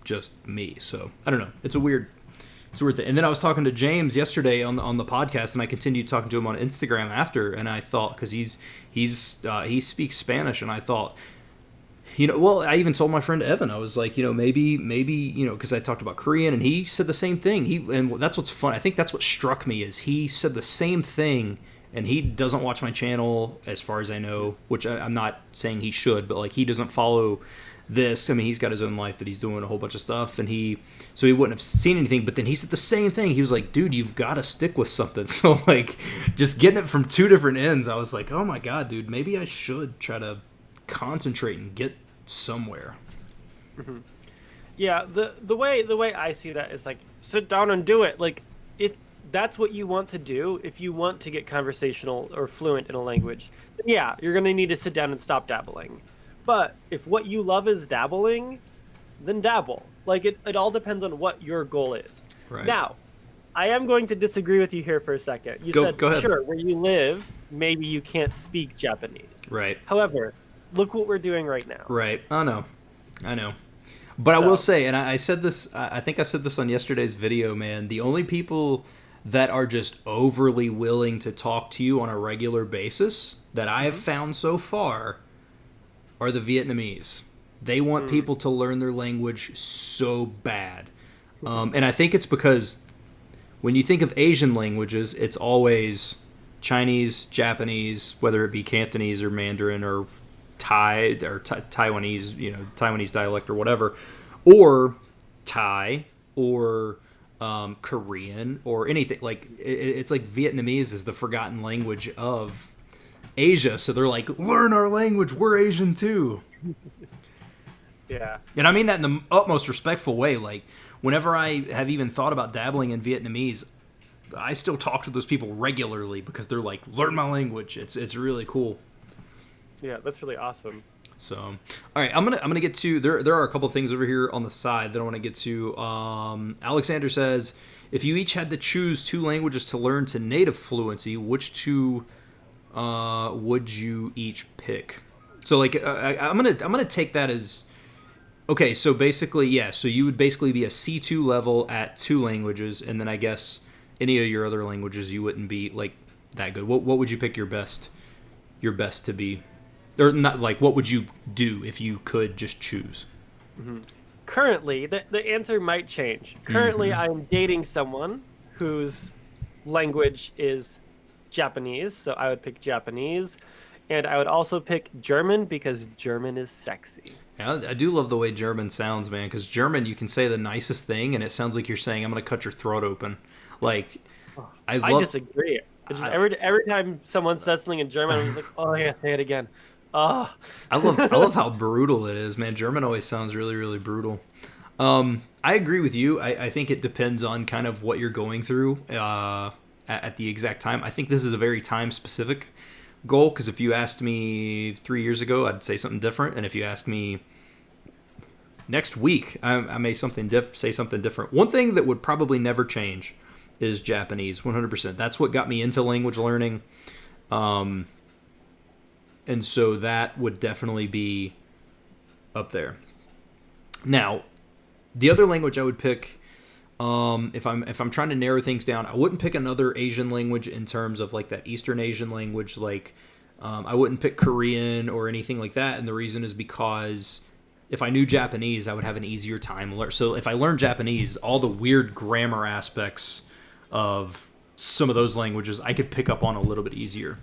just me. So I don't know. It's a weird thing. And then I was talking to James yesterday on the podcast, and I continued talking to him on Instagram after. And I thought, because he speaks Spanish, and I thought, well, I even told my friend Evan, I was like, maybe, because I talked about Korean, and he said the same thing. And that's what's fun. I think that's what struck me, is he said the same thing. And he doesn't watch my channel, as far as I know, which I'm not saying he should, but like, he doesn't follow this. I mean, he's got his own life that he's doing a whole bunch of stuff, and so he wouldn't have seen anything. But then he said the same thing. He was like, dude, you've got to stick with something. So like, just getting it from two different ends, I was like, oh my God, dude, maybe I should try to concentrate and get somewhere. Yeah, the way I see that is like, sit down and do it. Like, if that's what you want to do, if you want to get conversational or fluent in a language, then yeah, you're going to need to sit down and stop dabbling. But if what you love is dabbling, then dabble. Like, it all depends on what your goal is. Right. Now, I am going to disagree with you here for a second. You said, go ahead. Sure, where you live, maybe you can't speak Japanese. Right. However, look what we're doing right now. Right. I know. But I will say, and I said this, I think I said this on yesterday's video, man, the only people that are just overly willing to talk to you on a regular basis that I have found so far are the Vietnamese. They want people to learn their language so bad. And I think it's because when you think of Asian languages, it's always Chinese, Japanese, whether it be Cantonese or Mandarin or Thai or Taiwanese, Taiwanese dialect or whatever, or Thai or Korean or anything. Like it's like Vietnamese is the forgotten language of Asia, so they're like, learn our language. We're Asian too. Yeah. And I mean that in the utmost respectful way. Like, whenever I have even thought about dabbling in Vietnamese, I still talk to those people regularly because they're like, learn my language. It's really cool. Yeah, that's really awesome. So, all right, I'm gonna get to there are a couple things over here on the side that I want to get to. Alexander says, if you each had to choose 2 languages to learn to native fluency, which 2 would you each pick? So, like, I'm gonna take that as okay. So basically, yeah. So you would basically be a C2 level at 2 languages, and then I guess any of your other languages you wouldn't be like that good. What would you pick your best to be? Or not, like, what would you do if you could just choose? Mm-hmm. Currently, the answer might change. Currently, I'm dating someone whose language is Japanese, so I would pick Japanese. And I would also pick German because German is sexy. Yeah, I do love the way German sounds, man, because German, you can say the nicest thing, and it sounds like you're saying, I'm going to cut your throat open. Like, I disagree. It's just every time someone says something in German, I'm just like, oh, yeah, say it again. Oh. I love how brutal it is, man. German always sounds really, really brutal. I agree with you. I think it depends on kind of what you're going through at the exact time. I think this is a very time-specific goal, because if you asked me 3 years ago, I'd say something different. And if you ask me next week, I may say something different. One thing that would probably never change is Japanese, 100%. That's what got me into language learning. And so that would definitely be up there. Now, the other language I would pick, if I'm trying to narrow things down, I wouldn't pick another Asian language in terms of like that Eastern Asian language. Like, I wouldn't pick Korean or anything like that. And the reason is because if I knew Japanese, I would have an easier time learning. So if I learned Japanese, all the weird grammar aspects of some of those languages I could pick up on a little bit easier.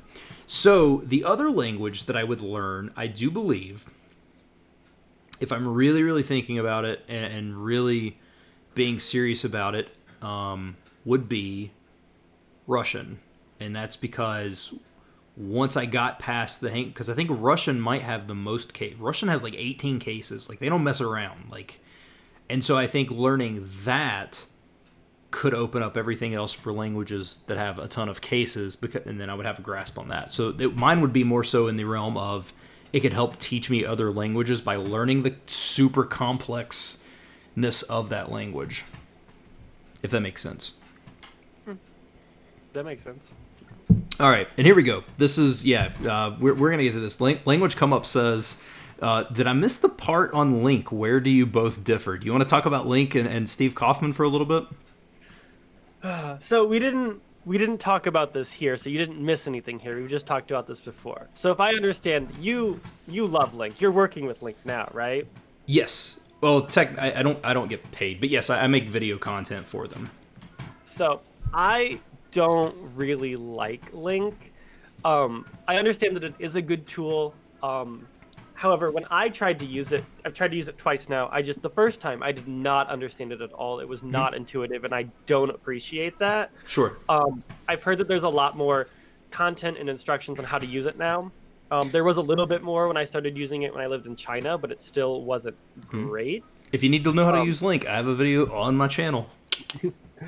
So the other language that I would learn, I do believe, if I'm really, really thinking about it and really being serious about it, would be Russian. And that's because once I got past because I think Russian might have the most case. Russian has like 18 cases. Like, they don't mess around. Like, and so I think learning that could open up everything else for languages that have a ton of cases, and then I would have a grasp on that. So mine would be more so in the realm of it could help teach me other languages by learning the super complexness of that language, if that makes sense. That makes sense. All right, and here we go. This is, we're going to get to this. Language Come Up says, did I miss the part on Lingq? Where do you both differ? Do you want to talk about Lingq and Steve Kaufman for a little bit? So we didn't talk about this here, so you didn't miss anything here. We've just talked about this before. So if I understand, you love Lingq. You're working with Lingq now, right? Yes. Well, I don't get paid, but yes, I make video content for them. So I don't really like Lingq. I understand that it is a good tool. However, when I tried to use it, I've tried to use it twice now. The first time I did not understand it at all. It was not intuitive, and I don't appreciate that. Sure. I've heard that there's a lot more content and instructions on how to use it now. There was a little bit more when I started using it when I lived in China, but it still wasn't great. If you need to know how to use Lingq, I have a video on my channel.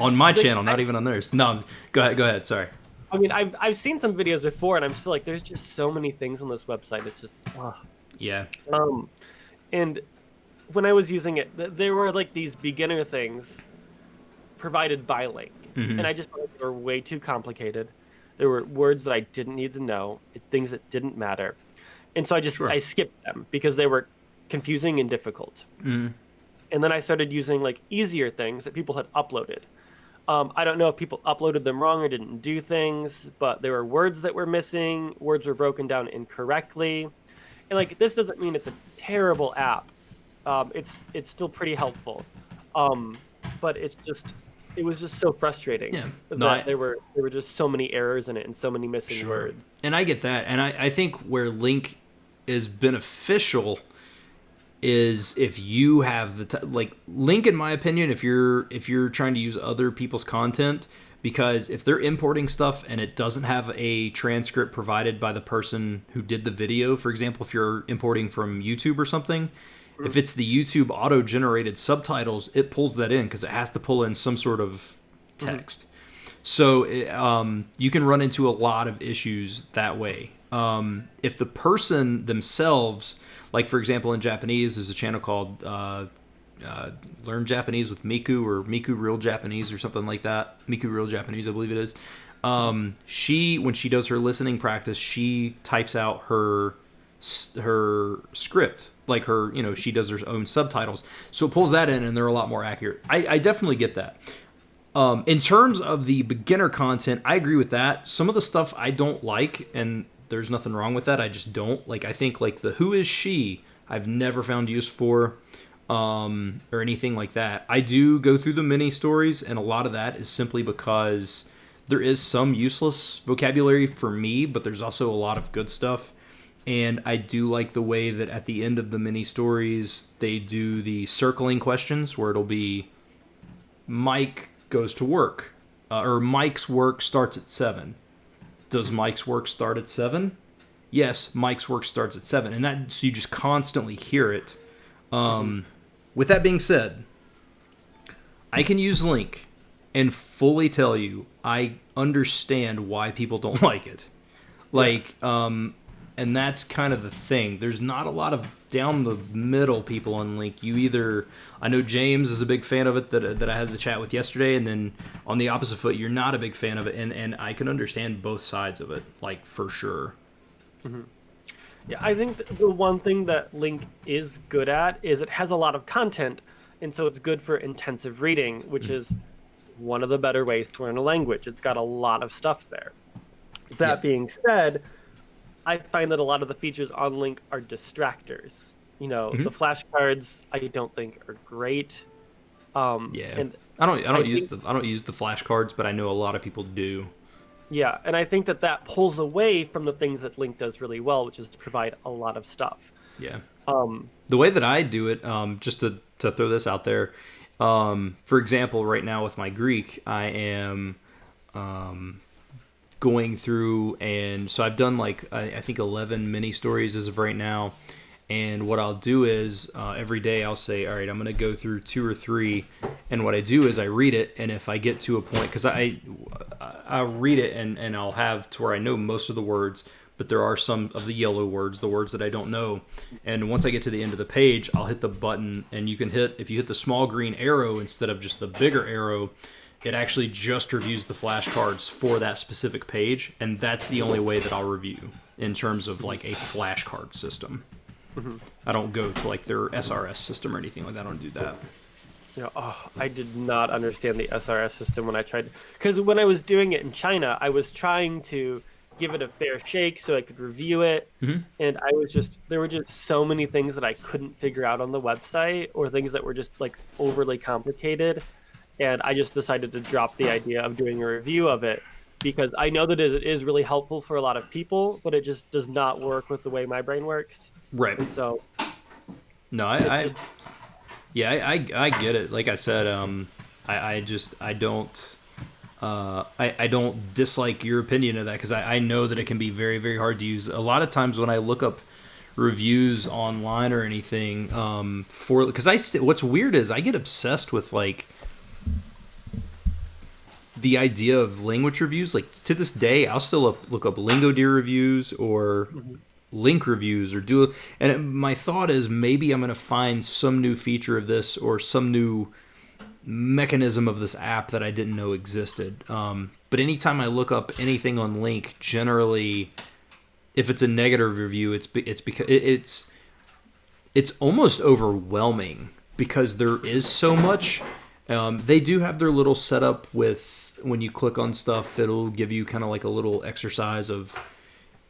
On my channel, not even on theirs. No, go ahead. Sorry. I mean, I've seen some videos before, and I'm still like, there's just so many things on this website. It's just, Yeah. And when I was using it, there were like these beginner things provided by Lingq, and I just felt like they were way too complicated. There were words that I didn't need to know, things that didn't matter, and so I skipped them because they were confusing and difficult. And then I started using like easier things that people had uploaded. I don't know if people uploaded them wrong or didn't do things, but there were words that were missing. Words were broken down incorrectly. And like, this doesn't mean it's a terrible app. It's still pretty helpful. But it's just, it was just so frustrating Yeah. No, that there were just so many errors in it and so many missing sure. words. And I get that. And I think where Lingq is beneficial is if you have the like Lingq, in my opinion, if you're trying to use other people's content, because if they're importing stuff and it doesn't have a transcript provided by the person who did the video, for example, if you're importing from YouTube or something, if it's the YouTube auto-generated subtitles, it pulls that in because it has to pull in some sort of text. So you can run into a lot of issues that way. If the person themselves, like for example in Japanese, there's a channel called Learn Japanese with Miku, or Miku Real Japanese, or something like that. Miku Real Japanese, I believe it is. She, when she does her listening practice, she types out her script, like her, she does her own subtitles, so it pulls that in, and they're a lot more accurate. I definitely get that. In terms of the beginner content, I agree with that. Some of the stuff I don't like, and there's nothing wrong with that. I just don't like. I think like the "who is she" I've never found use for, or anything like that. I do go through the mini stories, and a lot of that is simply because there is some useless vocabulary for me, but there's also a lot of good stuff. And I do like the way that at the end of the mini stories, they do the circling questions, where it'll be Mike goes to work, or Mike's work starts at 7. Does Mike's work start at 7? Yes, Mike's work starts at 7. And that, so you just constantly hear it. With that being said, I can use Lingq and fully tell you I understand why people don't like it. Like, and that's kind of the thing. There's not a lot of down the middle people on Lingq. You either, I know James is a big fan of it that I had the chat with yesterday, and then on the opposite foot, you're not a big fan of it, and I can understand both sides of it, like, for sure. Yeah, I think the one thing that Lingq is good at is it has a lot of content, and so it's good for intensive reading, which is one of the better ways to learn a language. It's got a lot of stuff there. That being said, I find that a lot of the features on Lingq are distractors. The flashcards I don't think are great. And I don't use the flashcards, but I know a lot of people do. Yeah, and I think that pulls away from the things that Lingq does really well, which is to provide a lot of stuff. Yeah. The way that I do it, just to throw this out there, for example, right now with my Greek, I am going through, and so I've done like I think 11 mini stories as of right now, and what I'll do is every day I'll say, all right, I'm going to go through 2 or 3, and what I do is I read it, and if I get to a point, because I'll read it and I'll have to where I know most of the words, but there are some of the yellow words, the words that I don't know, and once I get to the end of the page, I'll hit the button, and you can if you hit the small green arrow instead of just the bigger arrow, it actually just reviews the flashcards for that specific page, and that's the only way that I'll review in terms of like a flashcard system. I don't go to like their SRS system or anything like that. I don't do that. I did not understand the SRS system when I tried, because when I was doing it in China, I was trying to give it a fair shake so I could review it, and there were just so many things that I couldn't figure out on the website, or things that were just like overly complicated. And I just decided to drop the idea of doing a review of it, because I know that it is really helpful for a lot of people, but it just does not work with the way my brain works. Right. And so, no, I get it. Like I said, I don't dislike your opinion of that, because I know that it can be very, very hard to use. A lot of times when I look up reviews online or anything, because what's weird is I get obsessed with like the idea of language reviews. Like to this day, I'll still look up Lingo Deer reviews or Lingq reviews or my thought is maybe I'm going to find some new feature of this or some new mechanism of this app that I didn't know existed. But anytime I look up anything on Lingq, generally, if it's a negative review, it's because it's almost overwhelming because there is so much. They do have their little setup with when you click on stuff, it'll give you kind of like a little exercise of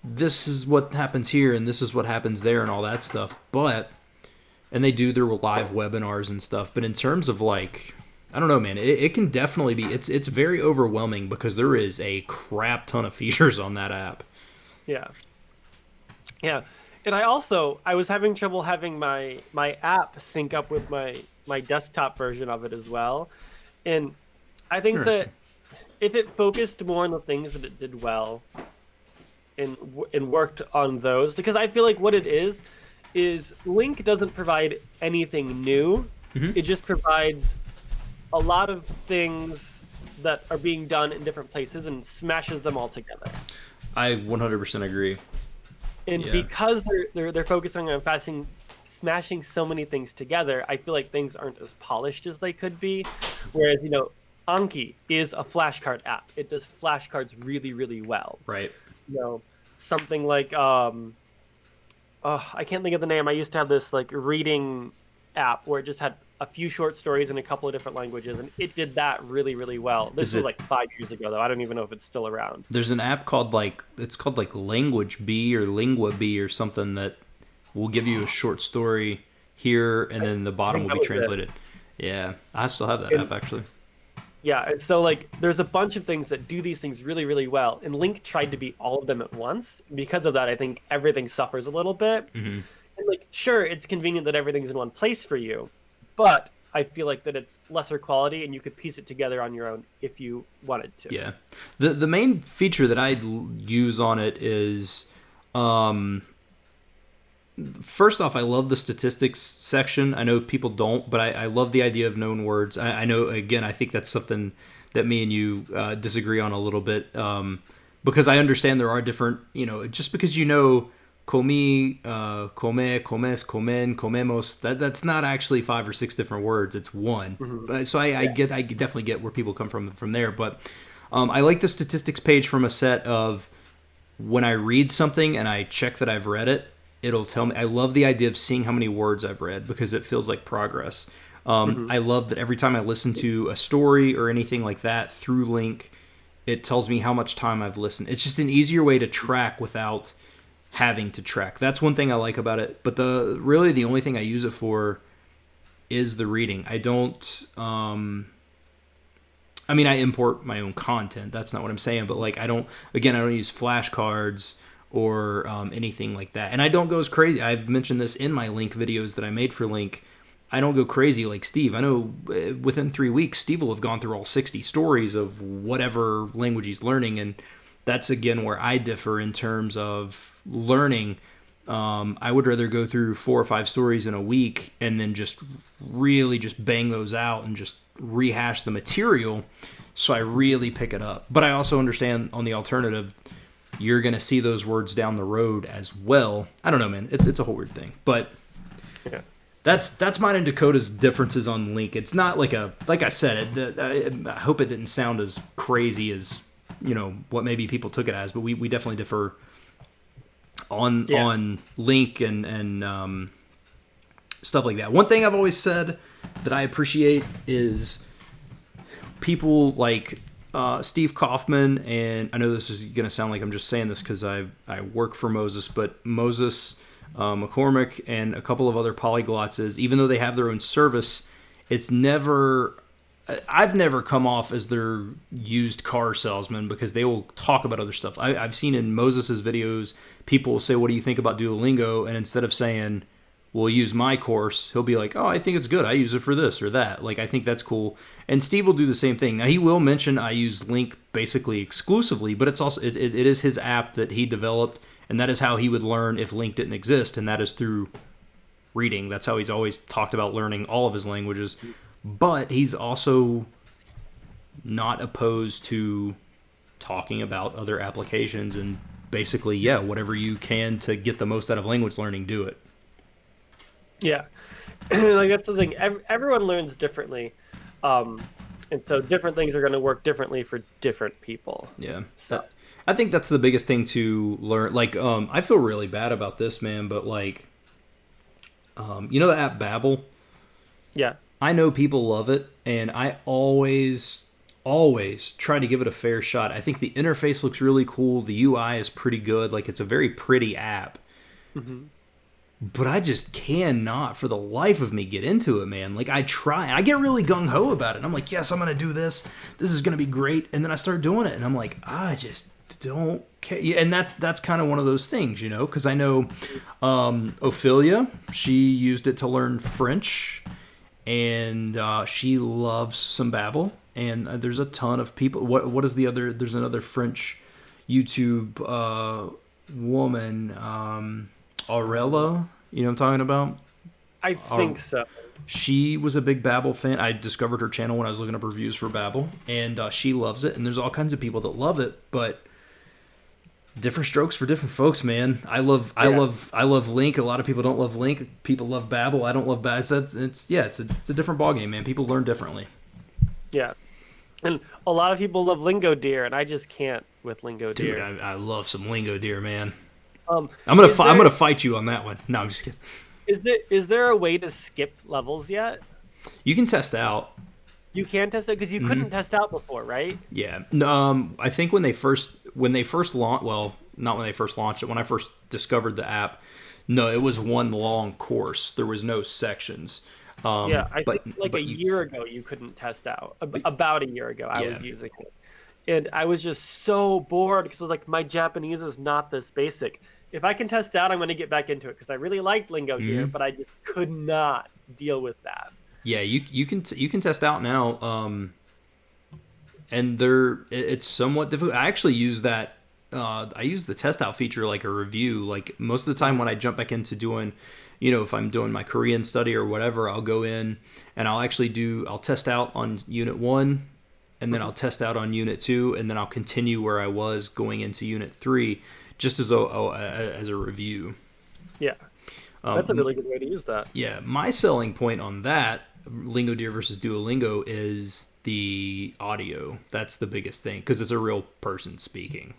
this is what happens here and this is what happens there and all that stuff. And they do their live webinars and stuff. But in terms of like, I don't know, man. It can definitely be. It's very overwhelming because there is a crap ton of features on that app. Yeah. Yeah. And I was having trouble having my app sync up with my desktop version of it as well. And I think that Interesting. if it focused more on the things that it did well and worked on those, because I feel like what it is Lingq doesn't provide anything new. It just provides a lot of things that are being done in different places and smashes them all together. I 100% agree. And Yeah. because they're focusing on smashing so many things together, I feel like things aren't as polished as they could be. Whereas, Anki is a flashcard app. It does flashcards really, really well. Right. Something like I can't think of the name. I used to have this like reading app where it just had a few short stories in a couple of different languages, and it did that really, really well. This was like 5 years ago, though. I don't even know if it's still around. There's an app called it's called Language Bee or Lingua Bee or something that will give you a short story here, and then the bottom will be translated. Yeah, I still have that app actually. Yeah, and so like there's a bunch of things that do these things really, really well, and Lingq tried to be all of them at once. Because of that, I think everything suffers a little bit. And like, sure, it's convenient that everything's in one place for you, but I feel like that it's lesser quality, and you could piece it together on your own if you wanted to. Yeah, the main feature that I use on it is, first off, I love the statistics section. I know people don't, but I love the idea of known words. I know, again, I think that's something that me and you disagree on a little bit, because I understand there are different, just because comi, come, comes, comen, comemos, that's not actually 5 or 6 different words. It's one. So I definitely get where people come from there. But I like the statistics page from a set of when I read something and I check that I've read it, it'll tell me. I love the idea of seeing how many words I've read because it feels like progress. I love that every time I listen to a story or anything like that through Lingq, it tells me how much time I've listened. It's just an easier way to track without having to track. That's one thing I like about it. But really the only thing I use it for is the reading. I don't. I mean, I import my own content. That's not what I'm saying. But like, I don't use flashcards or anything like that. And I don't go as crazy. I've mentioned this in my Lingq videos that I made for Lingq. I don't go crazy like Steve. I know within 3 weeks, Steve will have gone through all 60 stories of whatever language he's learning. And that's, again, where I differ in terms of learning. I would rather go through 4 or 5 stories in a week and then just really just bang those out and just rehash the material so I really pick it up. But I also understand on the alternative, you're going to see those words down the road as well. I don't know, man. It's a whole weird thing. But yeah. That's mine and Dakota's differences on Lingq. It's not like I said, I hope it didn't sound as crazy as, what maybe people took it as, but we definitely differ on Lingq and stuff like that. One thing I've always said that I appreciate is people like Steve Kaufman, and I know this is going to sound like I'm just saying this because I work for Moses, but Moses, McCormick, and a couple of other polyglots, even though they have their own service, I've never come off as their used car salesman because they will talk about other stuff. I've seen in Moses's videos, people will say, "What do you think about Duolingo?" And instead of saying, "Well, use my course," he'll be like, "Oh, I think it's good. I use it for this or that." Like, I think that's cool. And Steve will do the same thing. Now, he will mention I use Lingq basically exclusively, but it's also it is his app that he developed, and that is how he would learn if Lingq didn't exist, and that is through reading. That's how he's always talked about learning all of his languages. But he's also not opposed to talking about other applications and basically, whatever you can to get the most out of language learning, do it. Yeah. Like, that's the thing. Everyone learns differently. And so different things are going to work differently for different people. Yeah. So I think that's the biggest thing to learn. Like, I feel really bad about this, man, but like, the app Babbel? Yeah. I know people love it, and I always try to give it a fair shot. I think the interface looks really cool. The UI is pretty good. Like, it's a very pretty app. but I just cannot for the life of me get into it, man. Like I try, I get really gung ho about it. I'm like, yes, I'm gonna do this. This is gonna be great. And then I start doing it, and I'm like, I just don't care. Yeah, and that's kind of one of those things, you know, because I know Ophelia, she used it to learn French, and she loves some Babbel. And there's a ton of people. What is the other? There's another French YouTube woman. Aurella, you know what I'm talking about? I think so. She was a big Babbel fan. I discovered her channel when I was looking up reviews for Babbel, and she loves it. And there's all kinds of people that love it, but different strokes for different folks, man. I love Lingq. A lot of people don't love Lingq. People love Babbel. I don't love Babbel. It's a different ballgame, man. People learn differently. Yeah, and a lot of people love Lingo Deer, and I just can't with Lingo Deer. Dude, I love some Lingo Deer, man. I'm gonna fight you on that one. No, I'm just kidding. Is there a way to skip levels yet? You can test out. You can test it because you couldn't test out before, right? Yeah. I think when they first launched, well, not when they first launched it. When I first discovered the app, no, it was one long course. There was no sections. I think a year ago you couldn't test out. About a year ago, I was using it, and I was just so bored because I was like, my Japanese is not this basic. If I can test out, I'm going to get back into it because I really liked Lingo Gear, but I just could not deal with that. Yeah, you can test out now, and it's somewhat difficult. I actually use that. I use the test out feature like a review. Like most of the time when I jump back into doing, you know, if I'm doing my Korean study or whatever, I'll go in and I'll test out on Unit 1, and then I'll test out on Unit 2, and then I'll continue where I was going into Unit 3. Just as a review. Yeah, that's a really good way to use that. Yeah, my selling point on that, Lingo Deer versus Duolingo, is the audio. That's the biggest thing because it's a real person speaking.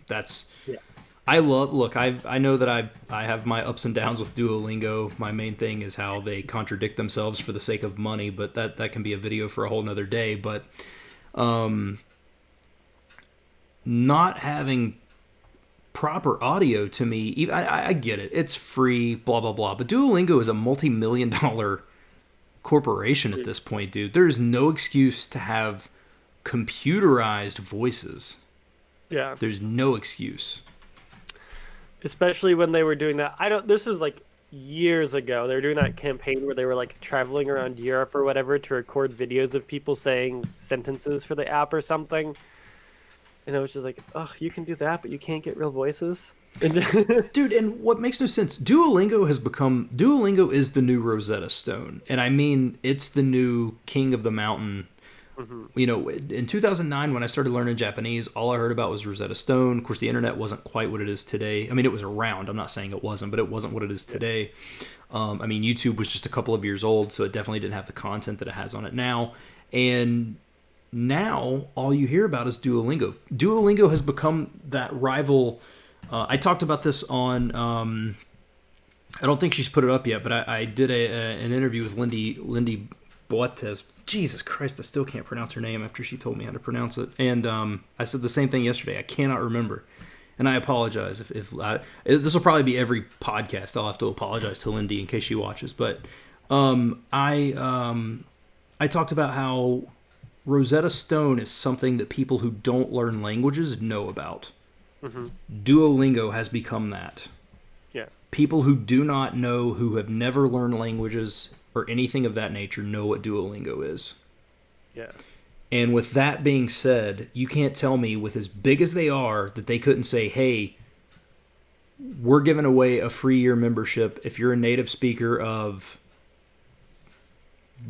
I know that I have my ups and downs with Duolingo. My main thing is how they contradict themselves for the sake of money, but that can be a video for a whole nother day. But not having proper audio to me, I get it, it's free, blah blah blah, but Duolingo is a multi-million-dollar corporation at this point, dude. There's no excuse to have computerized voices. Yeah, there's no excuse, especially when they were doing that. This was like years ago. They were doing that campaign where they were like traveling around Europe or whatever to record videos of people saying sentences for the app or something. And it was just like, oh, you can do that, but you can't get real voices. Dude, and what makes no sense, Duolingo is the new Rosetta Stone. And I mean, it's the new king of the mountain. Mm-hmm. You know, in 2009, when I started learning Japanese, all I heard about was Rosetta Stone. Of course, the internet wasn't quite what it is today. I mean, it was around. I'm not saying it wasn't, but it wasn't what it is today. I mean, YouTube was just a couple of years old, so it definitely didn't have the content that it has on it now. And now all you hear about is Duolingo. Duolingo has become that rival. I talked about this on I don't think she's put it up yet, but I did an interview with Lindy Boates. Jesus Christ, I still can't pronounce her name after she told me how to pronounce it. And I said the same thing yesterday. I cannot remember, and I apologize if this will probably be every podcast. I'll have to apologize to Lindy in case she watches. But I talked about how Rosetta Stone is something that people who don't learn languages know about. Mm-hmm. Duolingo has become that. Yeah. People who do not know, who have never learned languages or anything of that nature, know what Duolingo is. Yeah. And with that being said, you can't tell me, with as big as they are, that they couldn't say, hey, we're giving away a free year membership if you're a native speaker of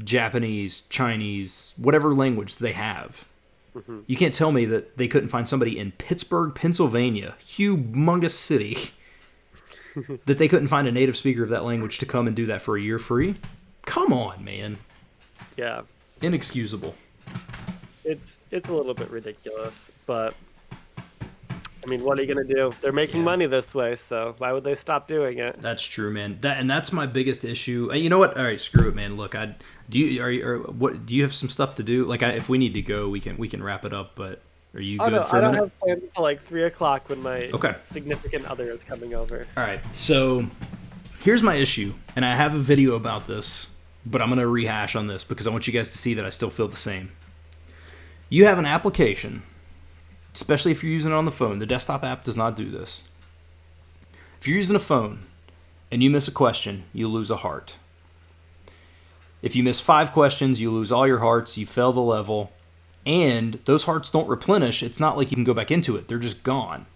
Japanese, Chinese, whatever language they have. Mm-hmm. You can't tell me that they couldn't find somebody in Pittsburgh, Pennsylvania, humongous city, that they couldn't find a native speaker of that language to come and do that for a year free. Come on, man. Yeah. Inexcusable. It's a little bit ridiculous, but I mean, what are you going to do? They're making money this way, so why would they stop doing it? That's true, man. That's my biggest issue. You know what? All right, screw it, man. Look, do you have some stuff to do? Like, if we need to go, we can wrap it up. But are you good for a minute? I don't have plans until like 3:00 when my significant other is coming over. All right, so Here's my issue, and I have a video about this, but I'm going to rehash on this because I want you guys to see that I still feel the same. You have an application, especially if you're using it on the phone. The desktop app does not do this. If you're using a phone and you miss a question, you lose a heart. If you miss 5 questions, you lose all your hearts, you fail the level, and those hearts don't replenish. It's not like you can go back into it. They're just gone.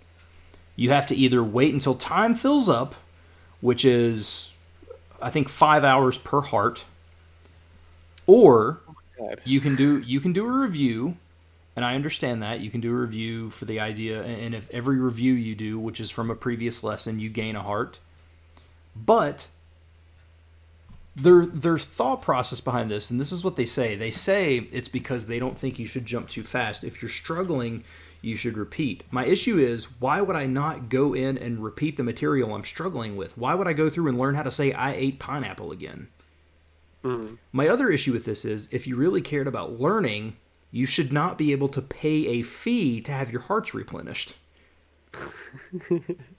You have to either wait until time fills up, which is, I think, 5 hours per heart, or you can do a review, and I understand that. You can do a review for the idea, and if every review you do, which is from a previous lesson, you gain a heart. But their thought process behind this, and this is what they say. They say it's because they don't think you should jump too fast. If you're struggling, you should repeat. My issue is, why would I not go in and repeat the material I'm struggling with? Why would I go through and learn how to say I ate pineapple again? Mm. My other issue with this is, if you really cared about learning, you should not be able to pay a fee to have your hearts replenished.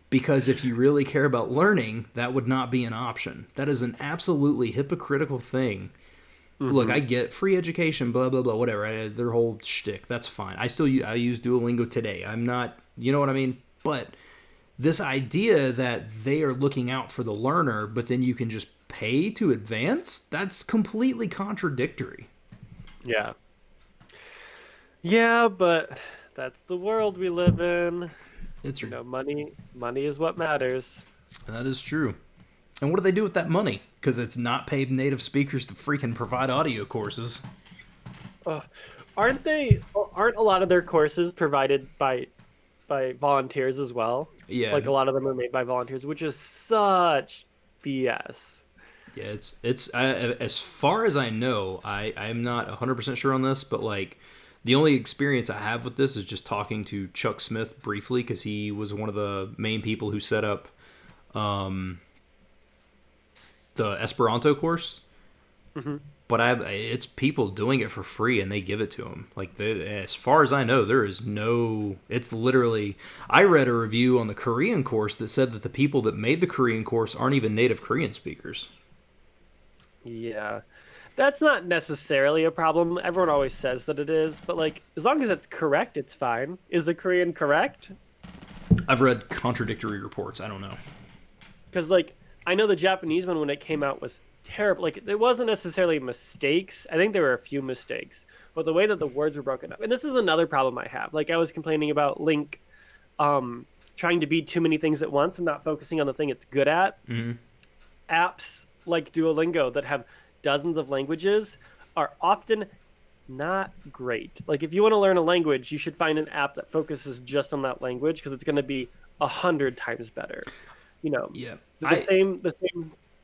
Because if you really care about learning, that would not be an option. That is an absolutely hypocritical thing. Mm-hmm. Look, I get free education, blah, blah, blah, whatever. Their whole shtick, that's fine. I use Duolingo today. I'm not, you know what I mean? But this idea that they are looking out for the learner, but then you can just pay to advance, that's completely contradictory. Yeah. Yeah, but that's the world we live in. It's, you know, money is what matters. That is true. And what do they do with that money? Because it's not paid native speakers to freaking provide audio courses. Aren't a lot of their courses provided by volunteers as well? Yeah. Like, a lot of them are made by volunteers, which is such BS. Yeah, it's as far as I know, I'm not 100% sure on this, but like, the only experience I have with this is just talking to Chuck Smith briefly, because he was one of the main people who set up the Esperanto course. Mm-hmm. But it's people doing it for free, and they give it to them. Like, as far as I know, there is no... It's literally... I read a review on the Korean course that said that the people that made the Korean course aren't even native Korean speakers. Yeah. That's not necessarily a problem. Everyone always says that it is, but like, as long as it's correct, it's fine. Is the Korean correct? I've read contradictory reports. I don't know. Because like, I know the Japanese one, when it came out, was terrible. Like, it wasn't necessarily mistakes. I think there were a few mistakes, but the way that the words were broken up. And this is another problem I have. Like, I was complaining about Lingq trying to be too many things at once and not focusing on the thing it's good at. Mm-hmm. Apps like Duolingo that have dozens of languages are often not great. Like, if you want to learn a language, you should find an app that focuses just on that language, because it's going to be 100 times better. You know, yeah. The same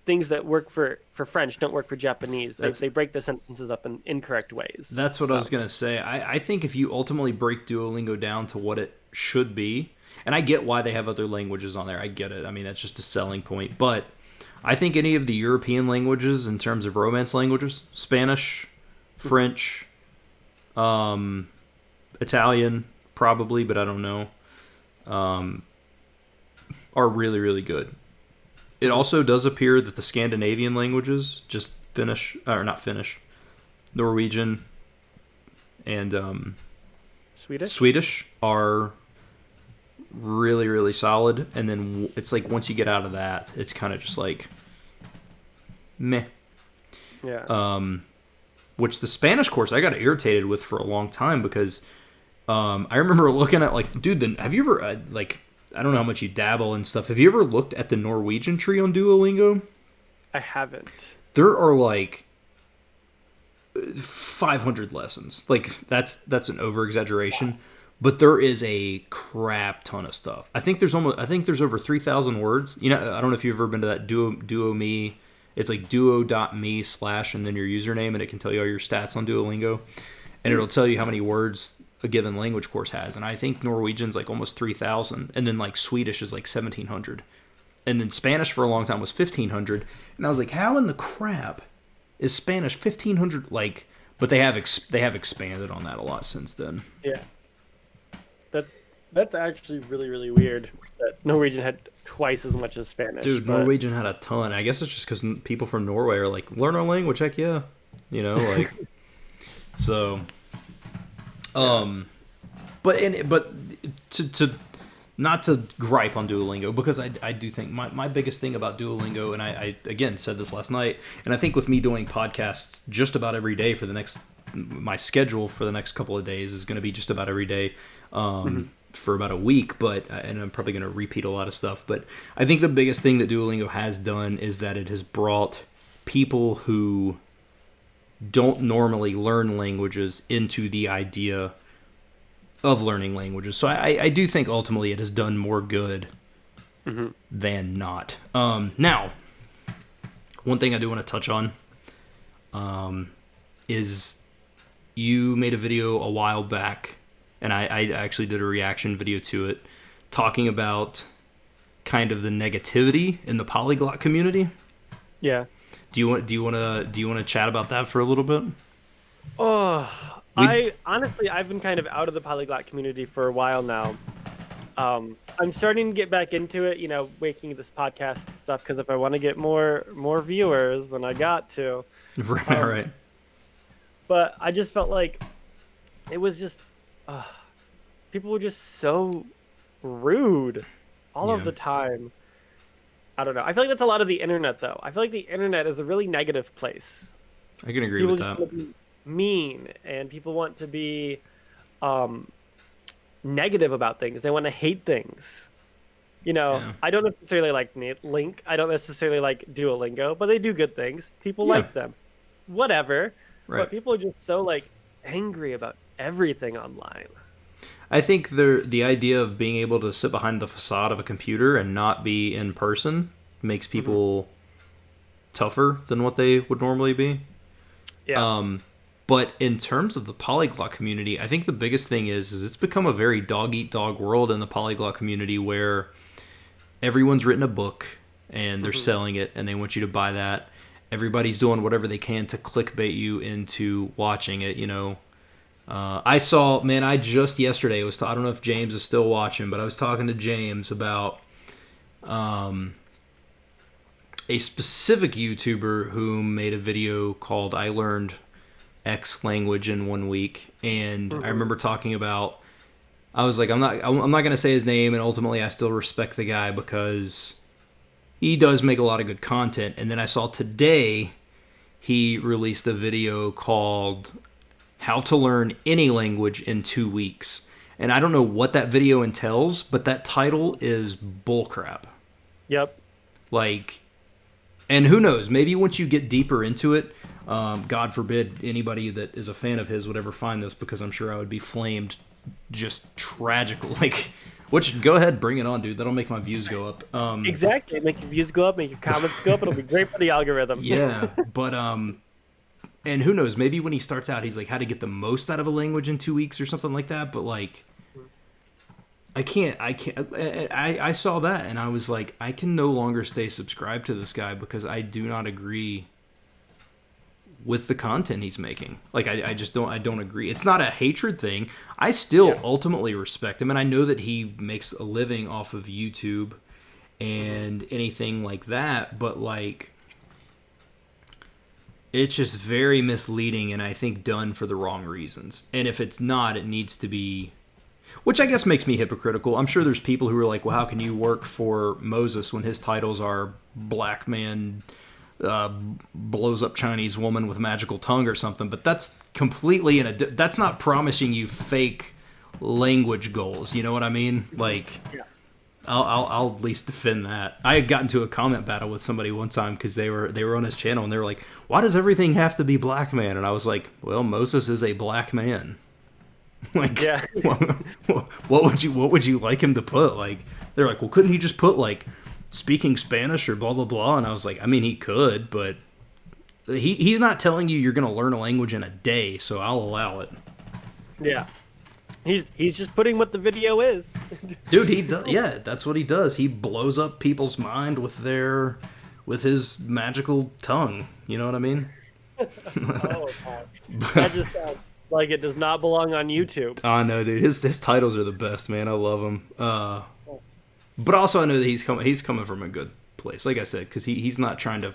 things that work for French don't work for Japanese. They break the sentences up in incorrect ways. That's what I was going to say. I think if you ultimately break Duolingo down to what it should be, and I get why they have other languages on there. I get it. I mean, that's just a selling point. But I think any of the European languages, in terms of Romance languages, Spanish, French, Italian, probably, but I don't know, are really, really good. It also does appear that the Scandinavian languages, just Norwegian and Swedish are really, really solid. And then it's like, once you get out of that, it's kind of just like meh. Yeah. Which the Spanish course I got irritated with for a long time, because I remember looking at, like, dude, have you ever I don't know how much you dabble and stuff. Have you ever looked at the Norwegian tree on Duolingo? I haven't. There are like 500 lessons. Like, that's an over exaggeration. Wow. But there is a crap ton of stuff. I think there's over 3,000 words. You know, I don't know if you've ever been to that Duo.me. It's like duo.me/ and then your username, and it can tell you all your stats on Duolingo. And it'll tell you how many words a given language course has. And I think Norwegian's like almost 3,000. And then like Swedish is like 1,700. And then Spanish for a long time was 1,500. And I was like, how in the crap is Spanish 1,500? Like, but they have expanded on that a lot since then. Yeah. That's actually really, really weird that Norwegian had twice as much as Spanish. Dude, but... Norwegian had a ton. I guess it's just because people from Norway are like, learn our language, heck yeah. You know, like, so, but to not to gripe on Duolingo, because I do think my biggest thing about Duolingo, and I again said this last night, and I think with me doing podcasts just about every day for the next, my schedule for the next couple of days is going to be just about every day for about a week, and I'm probably going to repeat a lot of stuff, but I think the biggest thing that Duolingo has done is that it has brought people who don't normally learn languages into the idea of learning languages. So I do think ultimately it has done more good than not. Now, one thing I do want to touch on is you made a video a while back, and I actually did a reaction video to it, talking about kind of the negativity in the polyglot community. Yeah. Do you want to chat about that for a little bit? Oh, I've been kind of out of the polyglot community for a while now. I'm starting to get back into it, making this podcast stuff, because if I want to get more viewers, then I got to. Right. But I just felt like it was just people were just so rude all of the time. I don't know. I feel like that's a lot of the internet, though. I feel like the internet is a really negative place. I can agree with that. People want to be mean, and people want to be negative about things. They want to hate things. I don't necessarily like Lingq. I don't necessarily like Duolingo, but they do good things. People like them. Whatever. Right. But people are just so angry about everything online. I think the idea of being able to sit behind the facade of a computer and not be in person makes people tougher than what they would normally be. Yeah. But in terms of the polyglot community, I think the biggest thing is it's become a very dog-eat-dog world in the polyglot community, where everyone's written a book and they're selling it and they want you to buy that. Everybody's doing whatever they can to clickbait you into watching it, I saw, man, I just yesterday I don't know if James is still watching, but I was talking to James about a specific YouTuber who made a video called I Learned X Language in 1 week, and I remember talking about, I was like, I'm not going to say his name, and ultimately I still respect the guy because he does make a lot of good content. And then I saw today he released a video called How to Learn Any Language in 2 Weeks. And I don't know what that video entails, but that title is bullcrap. Yep. And who knows, maybe once you get deeper into it, God forbid anybody that is a fan of his would ever find this, because I'm sure I would be flamed just tragically. Go ahead, bring it on, dude. That'll make my views go up. Exactly. Make your views go up, make your comments go up. It'll be great for the algorithm. Yeah, but and who knows, maybe when he starts out, he's like, how to get the most out of a language in 2 weeks or something like that. But I saw that and I was like, I can no longer stay subscribed to this guy because I do not agree with the content he's making. I just don't agree. It's not a hatred thing. I still ultimately respect him, and I know that he makes a living off of YouTube and anything like that, but it's just very misleading, and I think done for the wrong reasons. And if it's not, it needs to be, which I guess makes me hypocritical. I'm sure there's people who are like, well, how can you work for Moses when his titles are Black Man blows up Chinese woman with magical tongue or something? But that's completely that's not promising you fake language goals. You know what I mean? I'll at least defend that. I had gotten into a comment battle with somebody one time because they were on his channel and they were like, why does everything have to be black man? And I was like, well, Moses is a black man. What would you like him to put? They're like, well, couldn't he just put speaking Spanish or blah blah blah? And I was like, I mean, he could, but he's not telling you you're gonna learn a language in a day, so I'll allow it. Yeah. He's just putting what the video is. Dude, he does. Yeah, that's what he does. He blows up people's mind with his magical tongue. You know what I mean? Oh, that just sounds like it does not belong on YouTube. Oh no, dude, his titles are the best, man. I love them. But also I know that he's coming from a good place, like I said, because he's not trying to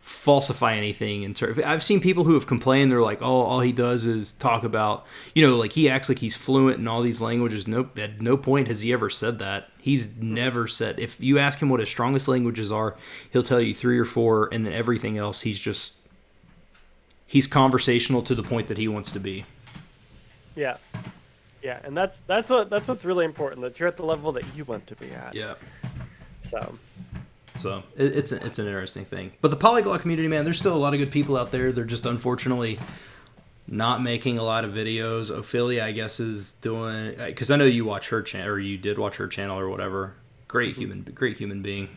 falsify anything. I've seen people who have complained. They're like, oh, all he does is talk about, like he acts like he's fluent in all these languages. Nope, at no point has he ever said that. He's never said. If you ask him what his strongest languages are, he'll tell you 3 or 4, and then everything else he's conversational to the point that he wants to be. Yeah, and that's what's really important, that you're at the level that you want to be at. Yeah. So it's an interesting thing. But the polyglot community, man, there's still a lot of good people out there. They're just unfortunately not making a lot of videos. Ophelia, I guess, is doing, because I know you watch her channel, or you did watch her channel or whatever. Great human being.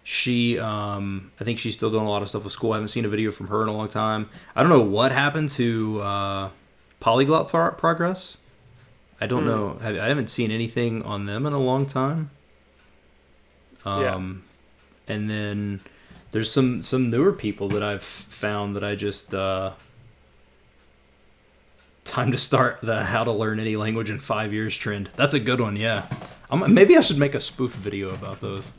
She, I think she's still doing a lot of stuff with school. I haven't seen a video from her in a long time. I don't know what happened to Polyglot Progress. I don't know. I haven't seen anything on them in a long time. And then there's some newer people that I've found that I just time to start the how to learn any language in 5 years trend. That's a good one. Yeah, maybe I should make a spoof video about those.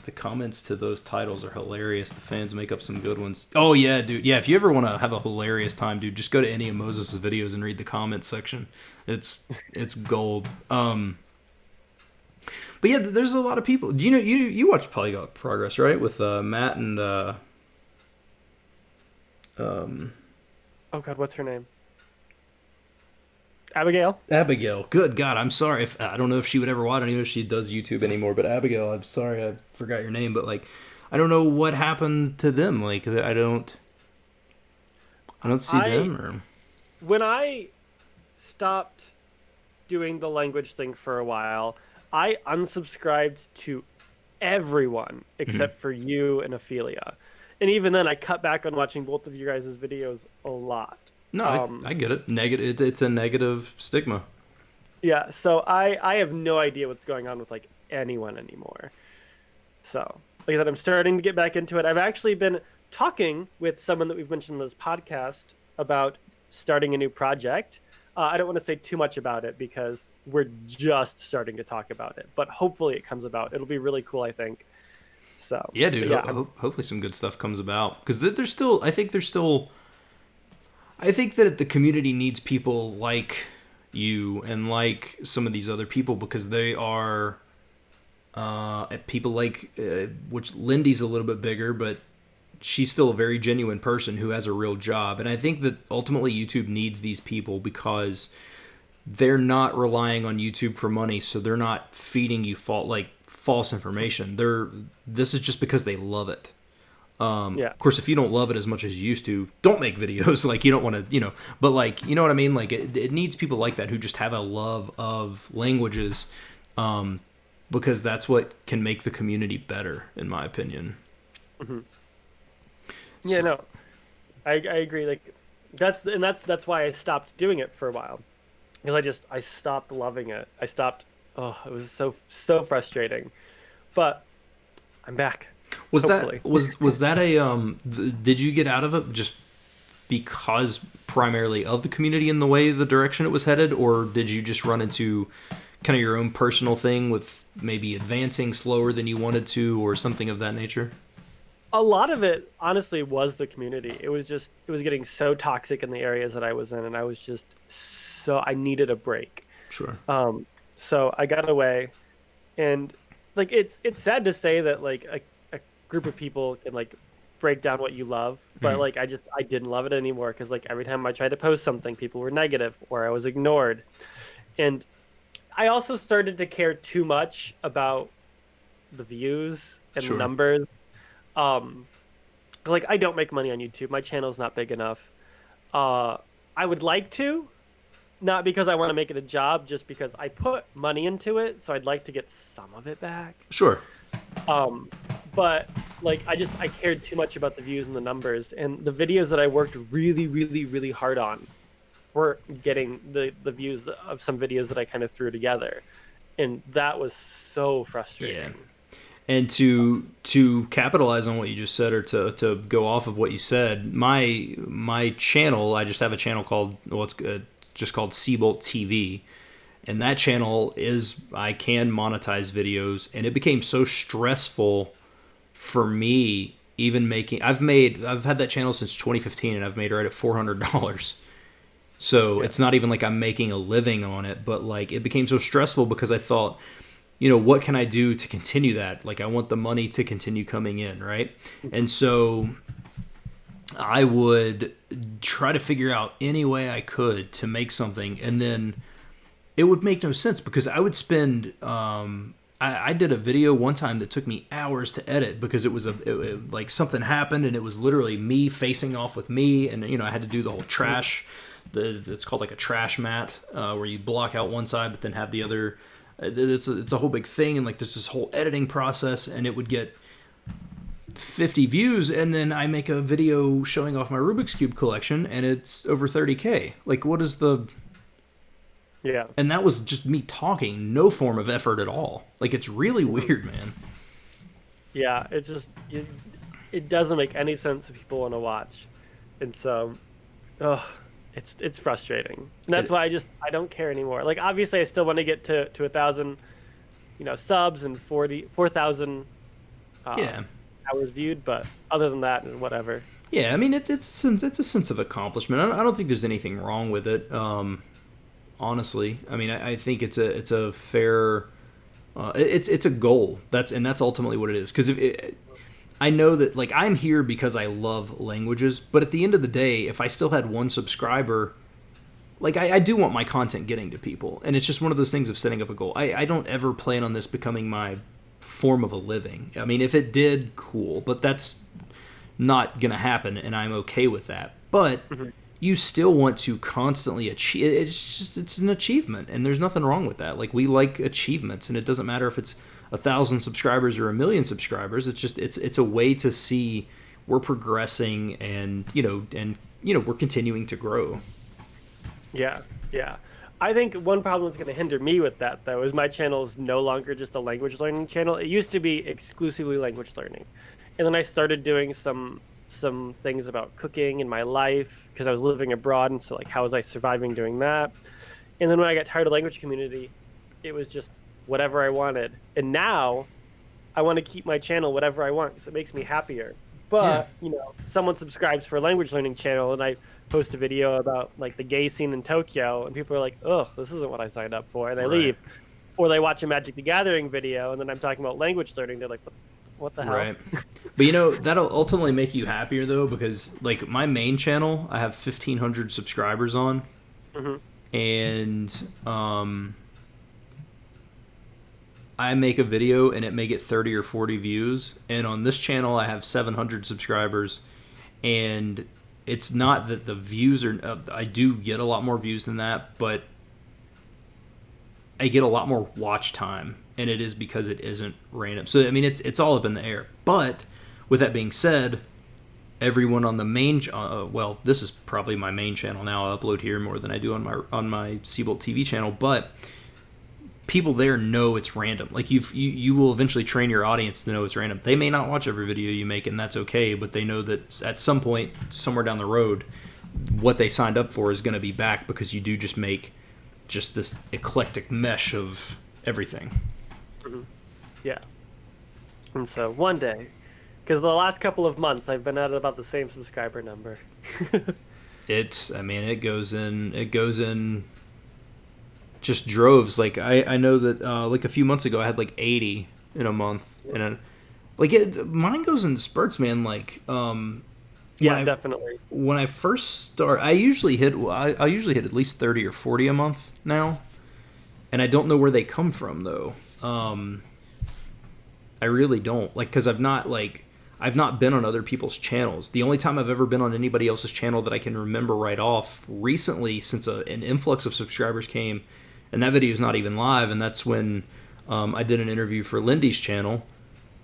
The comments to those titles are hilarious. The fans make up some good ones. Oh yeah, dude. Yeah, if you ever want to have a hilarious time, dude, just go to any of Moses' videos and read the comments section. It's gold. But yeah, there's a lot of people. Do you watch Polyglot Progress, right? With Matt and oh god, what's her name? Abigail. Good God, I'm sorry. I don't know if she would ever watch. I don't know if she does YouTube anymore. But Abigail, I'm sorry, I forgot your name. But like, I don't know what happened to them. Like, I don't see them. Or when I stopped doing the language thing for a while, I unsubscribed to everyone except for you and Ophelia. And even then, I cut back on watching both of you guys' videos a lot. No, I get it. Negative. It's a negative stigma. Yeah, so I have no idea what's going on with like anyone anymore. So, like I said, I'm starting to get back into it. I've actually been talking with someone that we've mentioned in this podcast about starting a new project. I don't want to say too much about it because we're just starting to talk about it, but hopefully it comes about. It'll be really cool, I think. So yeah, dude. Yeah, hopefully some good stuff comes about, because there's still. I think that the community needs people like you and like some of these other people, because they are people like which Lindy's a little bit bigger, but she's still a very genuine person who has a real job. And I think that ultimately YouTube needs these people, because they're not relying on YouTube for money, so they're not feeding you false information. This is just because they love it. Of course, if you don't love it as much as you used to, don't make videos. Like, you don't want to, but like, you know what I mean? Like, it needs people like that who just have a love of languages, because that's what can make the community better, in my opinion. Mm-hmm. Yeah, no, I agree. Like, that's why I stopped doing it for a while, because I stopped loving it. It was so frustrating, but I'm back. Hopefully. that a did you get out of it just because primarily of the community and the way the direction it was headed, or did you just run into kind of your own personal thing with maybe advancing slower than you wanted to, or something of that nature? A lot of it, honestly, was the community. It was getting so toxic in the areas that I was in, and I was just I needed a break. Sure. So I got away, and like it's sad to say that like a group of people can like break down what you love, but like I didn't love it anymore, because like every time I tried to post something, people were negative or I was ignored, and I also started to care too much about the views and the numbers. Like, I don't make money on YouTube. My channel's not big enough. I would like to, not because I want to make it a job, just because I put money into it, so I'd like to get some of it back. Sure. But like I cared too much about the views and the numbers, and the videos that I worked really, really, really hard on were getting the views of some videos that I kind of threw together, and that was so frustrating. Yeah. And to capitalize on what you just said, or to go off of what you said, my channel, I just have a channel called, it's just called Seabolt TV, And that channel I can monetize videos, and it became so stressful for me even making. I've had that channel since 2015, and I've made right at $400. So it's not even like I'm making a living on it, but like it became so stressful because I thought, what can I do to continue that? Like I want the money to continue coming in, right? And so I would try to figure out any way I could to make something, and then it would make no sense because I would spend. I did a video one time that took me hours to edit because it was like something happened and it was literally me facing off with me, and I had to do the whole trash. It's called like a trash mat where you block out one side but then have the other. It's a whole big thing, and like there's this whole editing process, and it would get 50 views, and then I make a video showing off my Rubik's Cube collection, and it's over 30K. Like, what is the... Yeah. And that was just me talking, no form of effort at all. Like, it's really weird, man. Yeah, it's just... It doesn't make any sense if people want to watch. And so... It's frustrating. And that's why I don't care anymore. Like, obviously, I still want to get to 1,000, subs and 4,000 hours viewed, but other than that, whatever. Yeah, I mean, it's a sense of accomplishment. I don't think there's anything wrong with it. Honestly, I mean, I think it's a fair, it's a goal. That's ultimately what it is. Because I know that like I'm here because I love languages, but at the end of the day, if I still had one subscriber, like I do want my content getting to people, and it's just one of those things of setting up a goal. I don't ever plan on this becoming my form of a living. I mean, if it did, cool, but that's not gonna happen, and I'm okay with that. But you still want to constantly achieve. It's an achievement, and there's nothing wrong with that. Like, we like achievements, and it doesn't matter if it's 1,000 subscribers or 1,000,000 subscribers. It's just it's a way to see we're progressing, and we're continuing to grow. Yeah. I think one problem that's going to hinder me with that, though, is my channel is no longer just a language learning channel. It used to be exclusively language learning, and then I started doing some things about cooking in my life because I was living abroad, and so like how was I surviving doing that? And then when I got tired of language community, it was just whatever I wanted. And now I want to keep my channel whatever I want because it makes me happier. But someone subscribes for a language learning channel, and I post a video about like the gay scene in Tokyo, and people are like, "Ugh, this isn't what I signed up for," and they leave. Or they watch a Magic the Gathering video, and then I'm talking about language learning. They're like, what the hell? Right. But that'll ultimately make you happier though, because like my main channel, I have 1,500 subscribers on, and I make a video and it may get 30 or 40 views, and on this channel I have 700 subscribers, and it's not that the views are I do get a lot more views than that, but I get a lot more watch time, and it is because it isn't random. So I mean, it's all up in the air. But with that being said, everyone on the main well, this is probably my main channel now. I upload here more than I do on my Seabolt TV channel, but people there know it's random. Like you will eventually train your audience to know it's random. They may not watch every video you make, and that's okay, but they know that at some point, somewhere down the road, what they signed up for is going to be back, because you do just make just this eclectic mesh of everything. Yeah. And so one day, because the last couple of months I've been at about the same subscriber number. It goes in just droves. Like I know that like a few months ago I had like 80 in a month, and mine goes in spurts, man. Like definitely. When I first start, I usually hit at least 30 or 40 a month now, and I don't know where they come from though. I really don't, like, because I've not been on other people's channels. The only time I've ever been on anybody else's channel that I can remember right off recently, since an influx of subscribers came, and that video is not even live, and that's when I did an interview for Lindy's channel,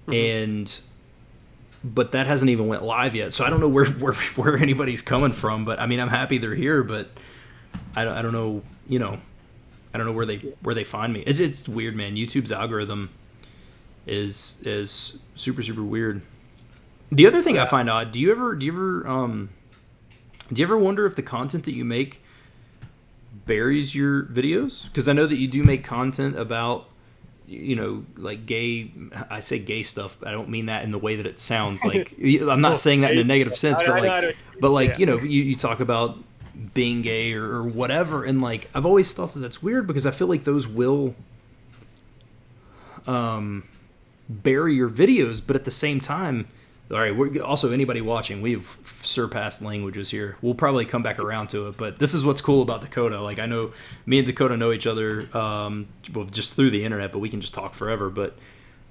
but that hasn't even went live yet, so I don't know where anybody's coming from. But I mean, I'm happy they're here, but I don't know, I don't know where they find me. It's weird, man. YouTube's algorithm is super, super weird. The other thing I find odd, do you ever wonder if the content that you make buries your videos? Because I know that you do make content about, like gay. I say gay stuff. I don't mean that in the way that it sounds. Like I'm not Oh, saying that in a gay negative stuff. sense, but I know. like Yeah. you talk about being gay or whatever, and like I've always thought that that's weird because I feel like those will bury your videos, but at the same time, all right, we're also anybody watching, we've surpassed languages here. We'll probably come back around to it, but this is what's cool about Dakota. Like I know me and Dakota know each other well, just through the internet, but we can just talk forever. But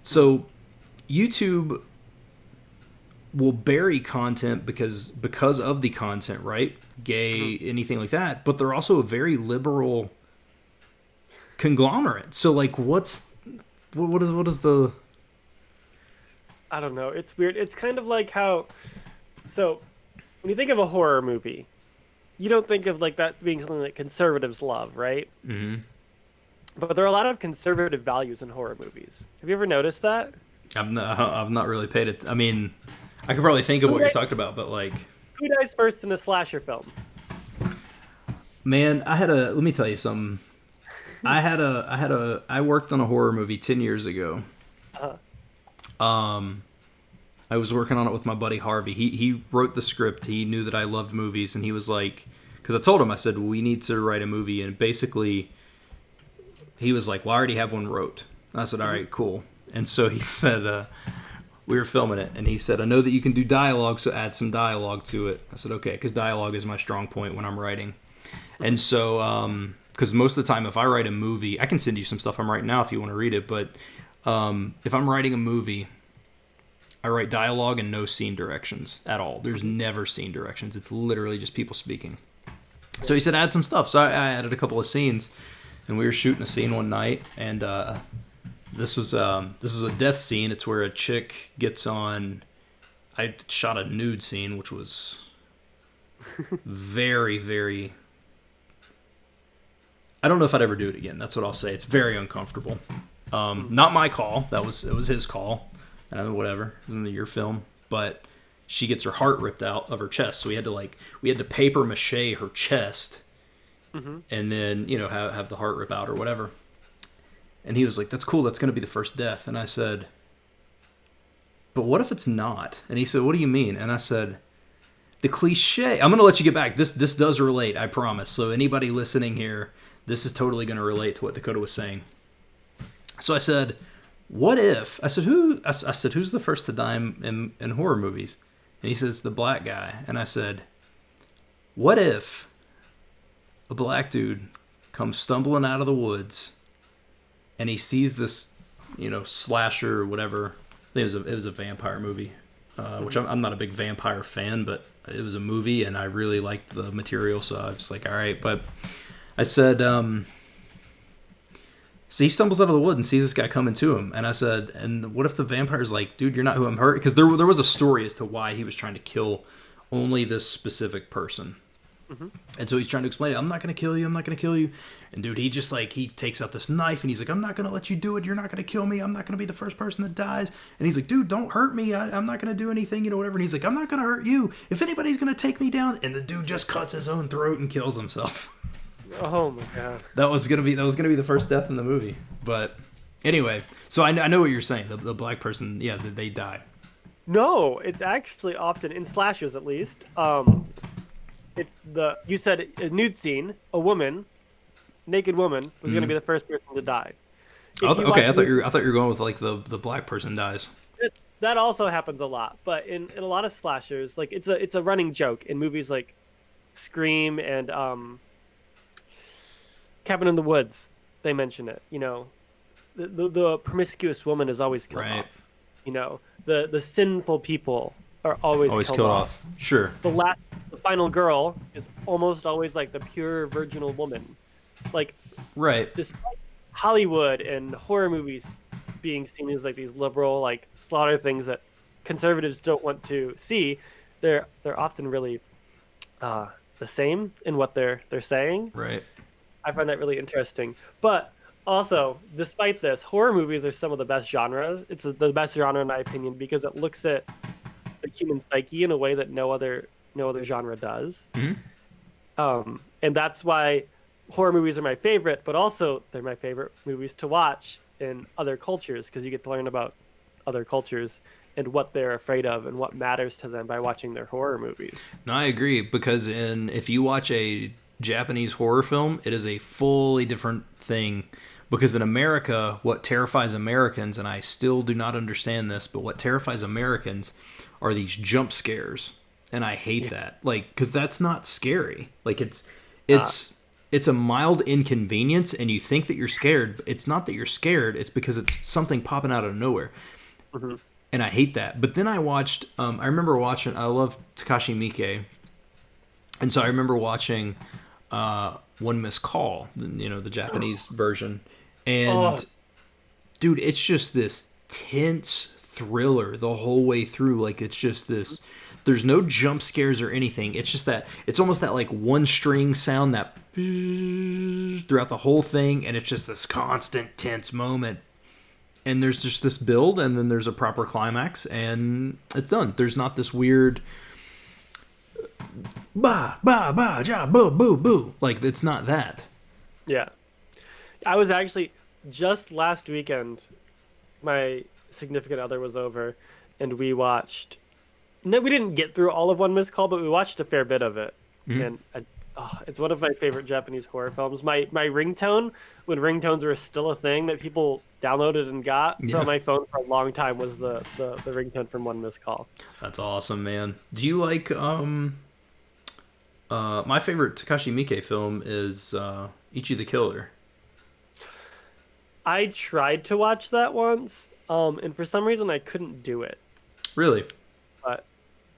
so YouTube will bury content because of the content, right? Gay, anything like that, but they're also a very liberal conglomerate. So like what is the I don't know. It's weird. It's kind of like how, so when you think of a horror movie, you don't think of like that being something that conservatives love, right? Mhm. But there are a lot of conservative values in horror movies. Have you ever noticed that? I've not really paid it. I mean, I could probably think of what you're talking about, but like, Who dies first in a slasher film? man, let me tell you something. I worked on a horror movie 10 years ago. Uh, I was working on it with my buddy Harvey. He wrote the script. He knew that I loved movies, and he was like, because I told him, I said, we need to write a movie, and basically, he was like, well, I already have one wrote. And I said, all right, cool. And so he said, we were filming it, and he said, I know that you can do dialogue, so add some dialogue to it. I said, okay, because dialogue is my strong point when I'm writing. And so, because most of the time, if I write a movie, I can send you some stuff I'm writing now if you want to read it, but if I'm writing a movie, I write dialogue and no scene directions at all. There's never scene directions. It's literally just people speaking. So he said, add some stuff. So I added a couple of scenes, and we were shooting a scene one night, and this was a death scene. It's where a chick gets on. I shot a nude scene, which was very, very. I don't know if I'd ever do it again. That's what I'll say. It's very uncomfortable. Not my call. It was his call. Whatever, your film. But she gets her heart ripped out of her chest. So we had to paper mache her chest, and then have the heart rip out or whatever. And he was like, "That's cool. That's going to be the first death." And I said, "But what if it's not?" And he said, "What do you mean?" And I said, "The cliche." I'm going to let you get back. This does relate, I promise. So anybody listening here, this is totally going to relate to what Dakota was saying. So I said, what if, I said, who's the first to die in horror movies? And he says, the black guy. And I said, what if a black dude comes stumbling out of the woods and he sees this, slasher or whatever. I think it was a vampire movie, which I'm not a big vampire fan, but it was a movie and I really liked the material. So I was like, all right. But I said, so he stumbles out of the wood and sees this guy coming to him. And I said, and what if the vampire's like, dude, you're not who I'm hurt? Because there was a story as to why he was trying to kill only this specific person. Mm-hmm. And so he's trying to explain it. I'm not going to kill you. I'm not going to kill you. And dude, he just he takes out this knife and he's like, I'm not going to let you do it. You're not going to kill me. I'm not going to be the first person that dies. And he's like, dude, don't hurt me. I'm not going to do anything, whatever. And he's like, I'm not going to hurt you. If anybody's going to take me down. And the dude just cuts his own throat and kills himself. Oh my god. That was gonna be the first death in the movie. But anyway, so I know what you're saying. The black person, yeah, they die. No, it's actually often in slashers at least. It's you said a nude scene, a naked woman was gonna be the first person to die. Okay, I thought you were going with the black person dies. That also happens a lot, but in a lot of slashers, it's a running joke in movies like Scream and Cabin in the Woods, they mention it. The promiscuous woman is always killed off. The sinful people are always killed off. Sure. The final girl is almost always the pure virginal woman. Right. Despite Hollywood and horror movies being seen as these liberal slaughter things that conservatives don't want to see, they're often really the same in what they're saying. Right. I find that really interesting. But also, despite this, horror movies are some of the best genres. It's the best genre in my opinion because it looks at the human psyche in a way that no other genre does. Mm-hmm. And that's why horror movies are my favorite, but also they're my favorite movies to watch in other cultures because you get to learn about other cultures and what they're afraid of and what matters to them by watching their horror movies. No, I agree because if you watch a Japanese horror film, it is a fully different thing. Because in America, what terrifies Americans, and I still do not understand this, but what terrifies Americans are these jump scares, and I hate that. Like, because that's not scary. Like, it's a mild inconvenience, and you think that you're scared. But it's not that you're scared. It's because it's something popping out of nowhere. Mm-hmm. And I hate that. But then I watched. I remember watching. I love Takashi Miike, and so I remember watching One Missed Call. The Japanese version, and dude, it's just this tense thriller the whole way through. Like it's just this. There's no jump scares or anything. It's just that it's almost that like one string sound that throughout the whole thing, and it's just this constant tense moment. And there's just this build, and then there's a proper climax, and it's done. There's not this weird ba ba ba ja boo boo boo. Like it's not that. Yeah. I was actually just last weekend, my significant other was over, and we watched. No, we didn't get through all of One Missed Call, but we watched a fair bit of it, and it's one of my favorite Japanese horror films. My ringtone, when ringtones were still a thing that people downloaded and got from my phone for a long time, was the ringtone from One Missed Call. That's awesome, man. Do you like my favorite Takashi Miike film is Ichi the Killer. I tried to watch that once, and for some reason I couldn't do it. Really? But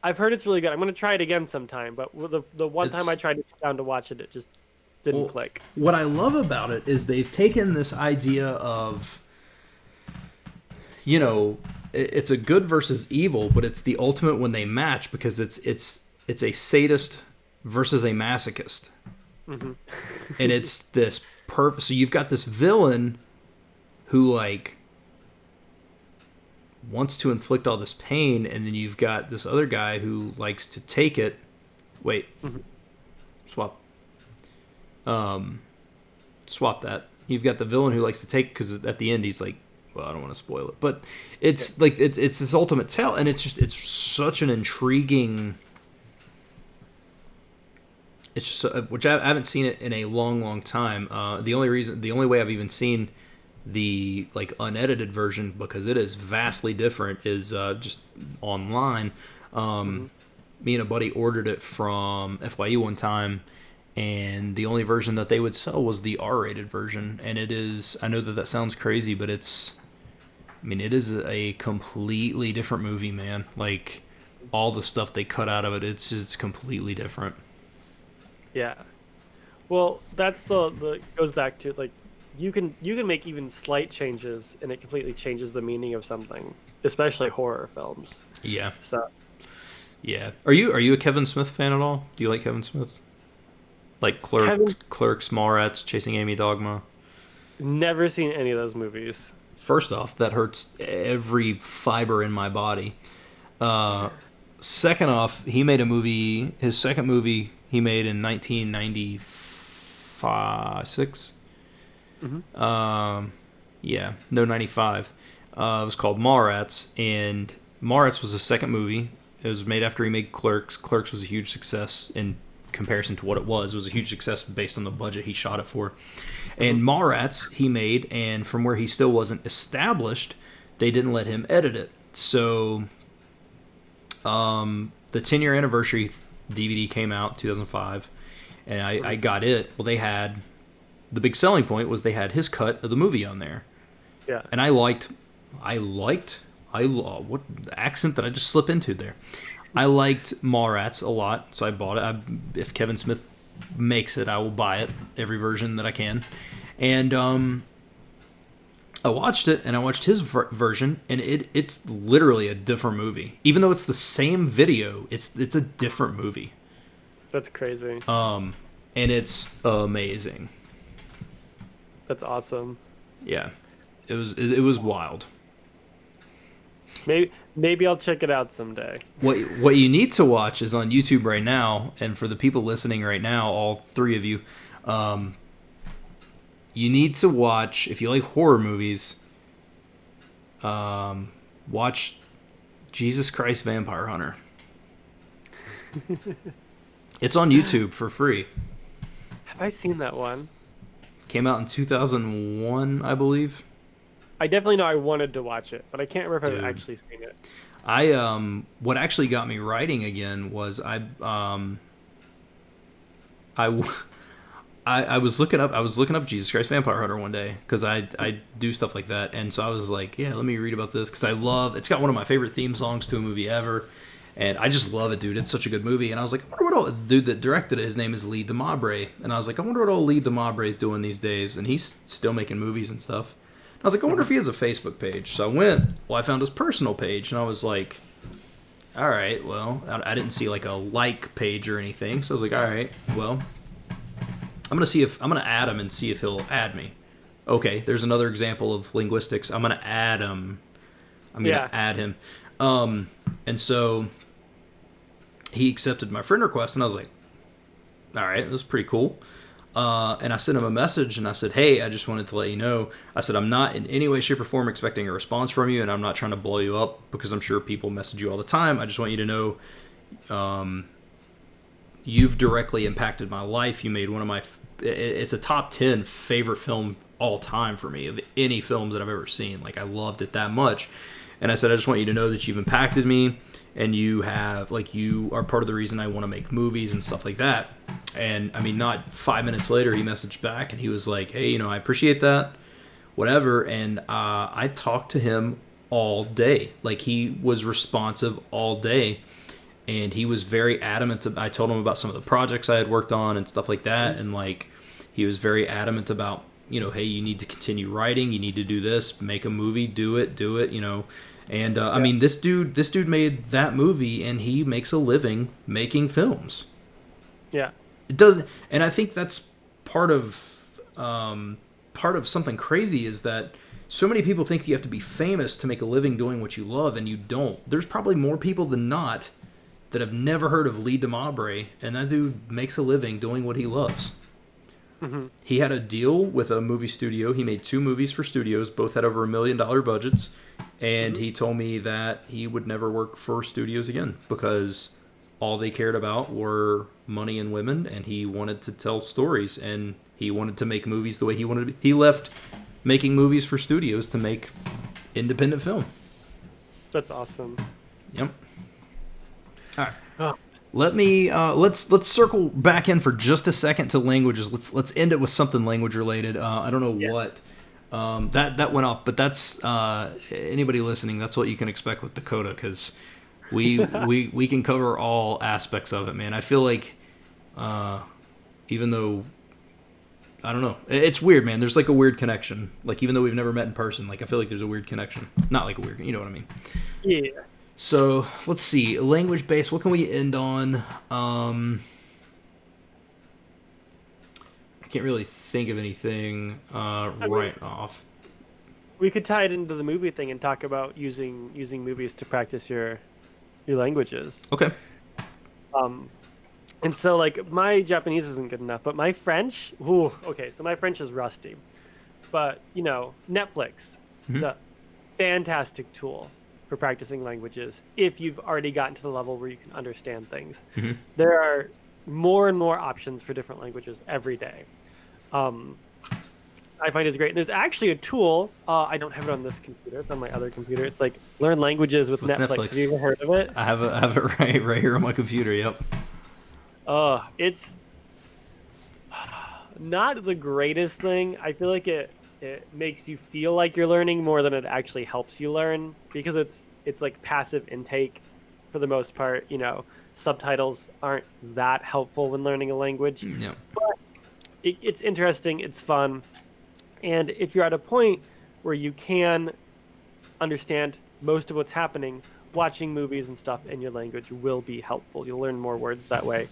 I've heard it's really good. I'm going to try it again sometime, but the one time I tried to sit down to watch it, it just didn't click. What I love about it is they've taken this idea of, it's a good versus evil, but it's the ultimate when they match because it's a sadist versus a masochist. Mm-hmm. And it's this perfect. So you've got this villain who like wants to inflict all this pain, and then you've got this other guy who likes to take it. Wait. Mm-hmm. Swap that. You've got the villain who likes to take, because at the end he's like, well, I don't want to spoil it, but it's like it's this ultimate tale, and it's such an intriguing. It's just which I haven't seen it in a long time. The only way I've even seen the like unedited version, because it is vastly different, is just online. Me and a buddy ordered it from FYU one time, and the only version that they would sell was the R-rated version. And it is, I know that sounds crazy, but it is a completely different movie, man. Like all the stuff they cut out of it, it's completely different. Yeah. Well, that's the goes back to like you can make even slight changes and it completely changes the meaning of something, especially horror films. Yeah. So. Yeah. Are you a Kevin Smith fan at all? Do you like Kevin Smith? Like Clerks, Mallrats, Chasing Amy, Dogma? Never seen any of those movies. First off, that hurts every fiber in my body. Second off, he made a movie. His second movie he made in 1996. Mm-hmm. 95. It was called Mallrats, and Mallrats was his second movie. It was made after he made Clerks. Clerks was a huge success in comparison to what it was. It was a huge success based on the budget he shot it for. And Mallrats he made, and from where he still wasn't established, they didn't let him edit it. So the 10-year anniversary DVD came out 2005, and I got it. Well, they had the big selling point was they had his cut of the movie on there. Yeah. And I liked what the accent that I just slip into there. I liked Mallrats a lot, so I bought it. If Kevin Smith makes it, I will buy it, every version that I can. And I watched it, and I watched his version, and it's literally a different movie. Even though it's the same video, it's a different movie. That's crazy. And it's amazing. That's awesome. Yeah, it was wild. Maybe I'll check it out someday. What you need to watch is on YouTube right now, and for the people listening right now, all three of you, you need to watch, if you like horror movies, watch Jesus Christ Vampire Hunter. It's on YouTube for free. Have I seen that one? Came out in 2001, I believe. I definitely know I wanted to watch it, but I can't remember if Dude. I've actually seen it. What actually got me writing again was I was looking up Jesus Christ Vampire Hunter one day because I do stuff like that, and so I was like, yeah, let me read about this because it's got one of my favorite theme songs to a movie ever, and I just love it, dude. It's such a good movie, and I was like, I wonder what all dude that directed it. His name is Lee DeMabre, and I was like, I wonder what all Lee DeMabre is doing these days, and he's still making movies and stuff. I was like, I wonder if he has a Facebook page. So I found his personal page, and I was like, all right, well, I didn't see like a like page or anything, so I was like, all right, well, I'm gonna add him and see if he'll add me. Okay, there's another example of linguistics. I'm gonna add him. I'm gonna add him, and so he accepted my friend request, and I was like, all right, this is pretty cool. And I sent him a message and I said, hey, I just wanted to let you know. I said, I'm not in any way, shape, or form expecting a response from you, and I'm not trying to blow you up because I'm sure people message you all the time. I just want you to know you've directly impacted my life. You made one of my... It's a top 10 favorite film all time for me of any films that I've ever seen. Like, I loved it that much. And I said, I just want you to know that you've impacted me, and you are part of the reason I want to make movies and stuff like that. And I mean, not 5 minutes later, he messaged back and he was like, hey, I appreciate that, whatever. And I talked to him all day. Like, he was responsive all day, and he was very adamant. I told him about some of the projects I had worked on and stuff like that. And like, he was very adamant about, hey, you need to continue writing. You need to do this, make a movie, do it. And I mean, this dude made that movie, and he makes a living making films. Yeah. It does, and I think that's part of something crazy is that so many people think you have to be famous to make a living doing what you love, and you don't. There's probably more people than not that have never heard of Lee DeMabre, and that dude makes a living doing what he loves. Mm-hmm. He had a deal with a movie studio. He made 2 movies for studios. Both had over $1 million budgets, and he told me that he would never work for studios again because all they cared about were money and women, and he wanted to tell stories, and he wanted to make movies the way he wanted to. He left making movies for studios to make independent film. That's awesome. Yep. All right. Oh. Let me let's circle back in for just a second to languages. Let's end it with something language related. I don't know what that went off, but that's anybody listening. That's what you can expect with Dakota, because we can cover all aspects of it, man. I feel like even though I don't know, it's weird, man. There's like a weird connection. Like, even though we've never met in person, like, I feel like there's a weird connection. Not like a weird, you know what I mean? Yeah. So let's see, language based. What can we end on? I can't really think of anything right off. We could tie it into the movie thing and talk about using movies to practice your languages. Okay. And so, like, my Japanese isn't good enough, but my French, okay, so my French is rusty. But, Netflix is a fantastic tool for practicing languages if you've already gotten to the level where you can understand things. Mm-hmm. There are more and more options for different languages every day. I find it's great. And there's actually a tool, I don't have it on this computer, it's on my other computer. It's like Learn Languages with Netflix. Have you ever heard of it? I have it right here on my computer, yep. It's not the greatest thing. I feel like it makes you feel like you're learning more than it actually helps you learn, because it's like passive intake for the most part. Subtitles aren't that helpful when learning a language. Yeah. But it's interesting, it's fun. And if you're at a point where you can understand most of what's happening, watching movies and stuff in your language will be helpful. You'll learn more words that way,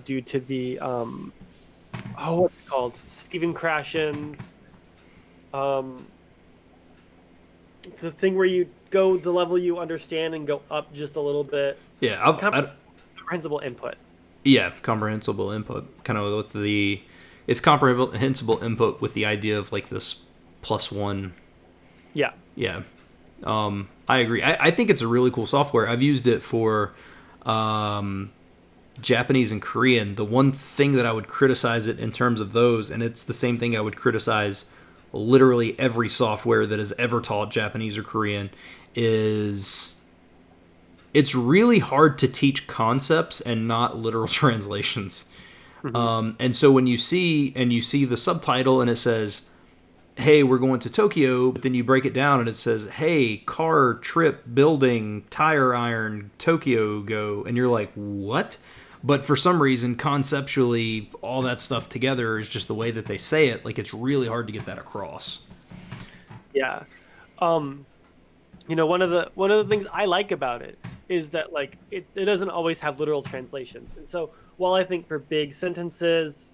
due to the what's it called? Stephen Krashen's the thing where you go the level you understand and go up just a little bit. Yeah, comprehensible input. Yeah, comprehensible input. Kind of with the it's comprehensible input with the idea of like this +1. Yeah. Yeah. I agree. I think it's a really cool software. I've used it for Japanese and Korean. The one thing that I would criticize it in terms of those, and it's the same thing I would criticize literally every software that has ever taught Japanese or Korean, is it's really hard to teach concepts and not literal translations. And so when you see the subtitle and it says, hey, we're going to Tokyo, but then you break it down and it says, hey, car, trip, building, tire iron, Tokyo go, and you're like, what? But for some reason, conceptually, all that stuff together is just the way that they say it. Like, it's really hard to get that across. Yeah. One of the things I like about it is that like it doesn't always have literal translation. And so while I think for big sentences,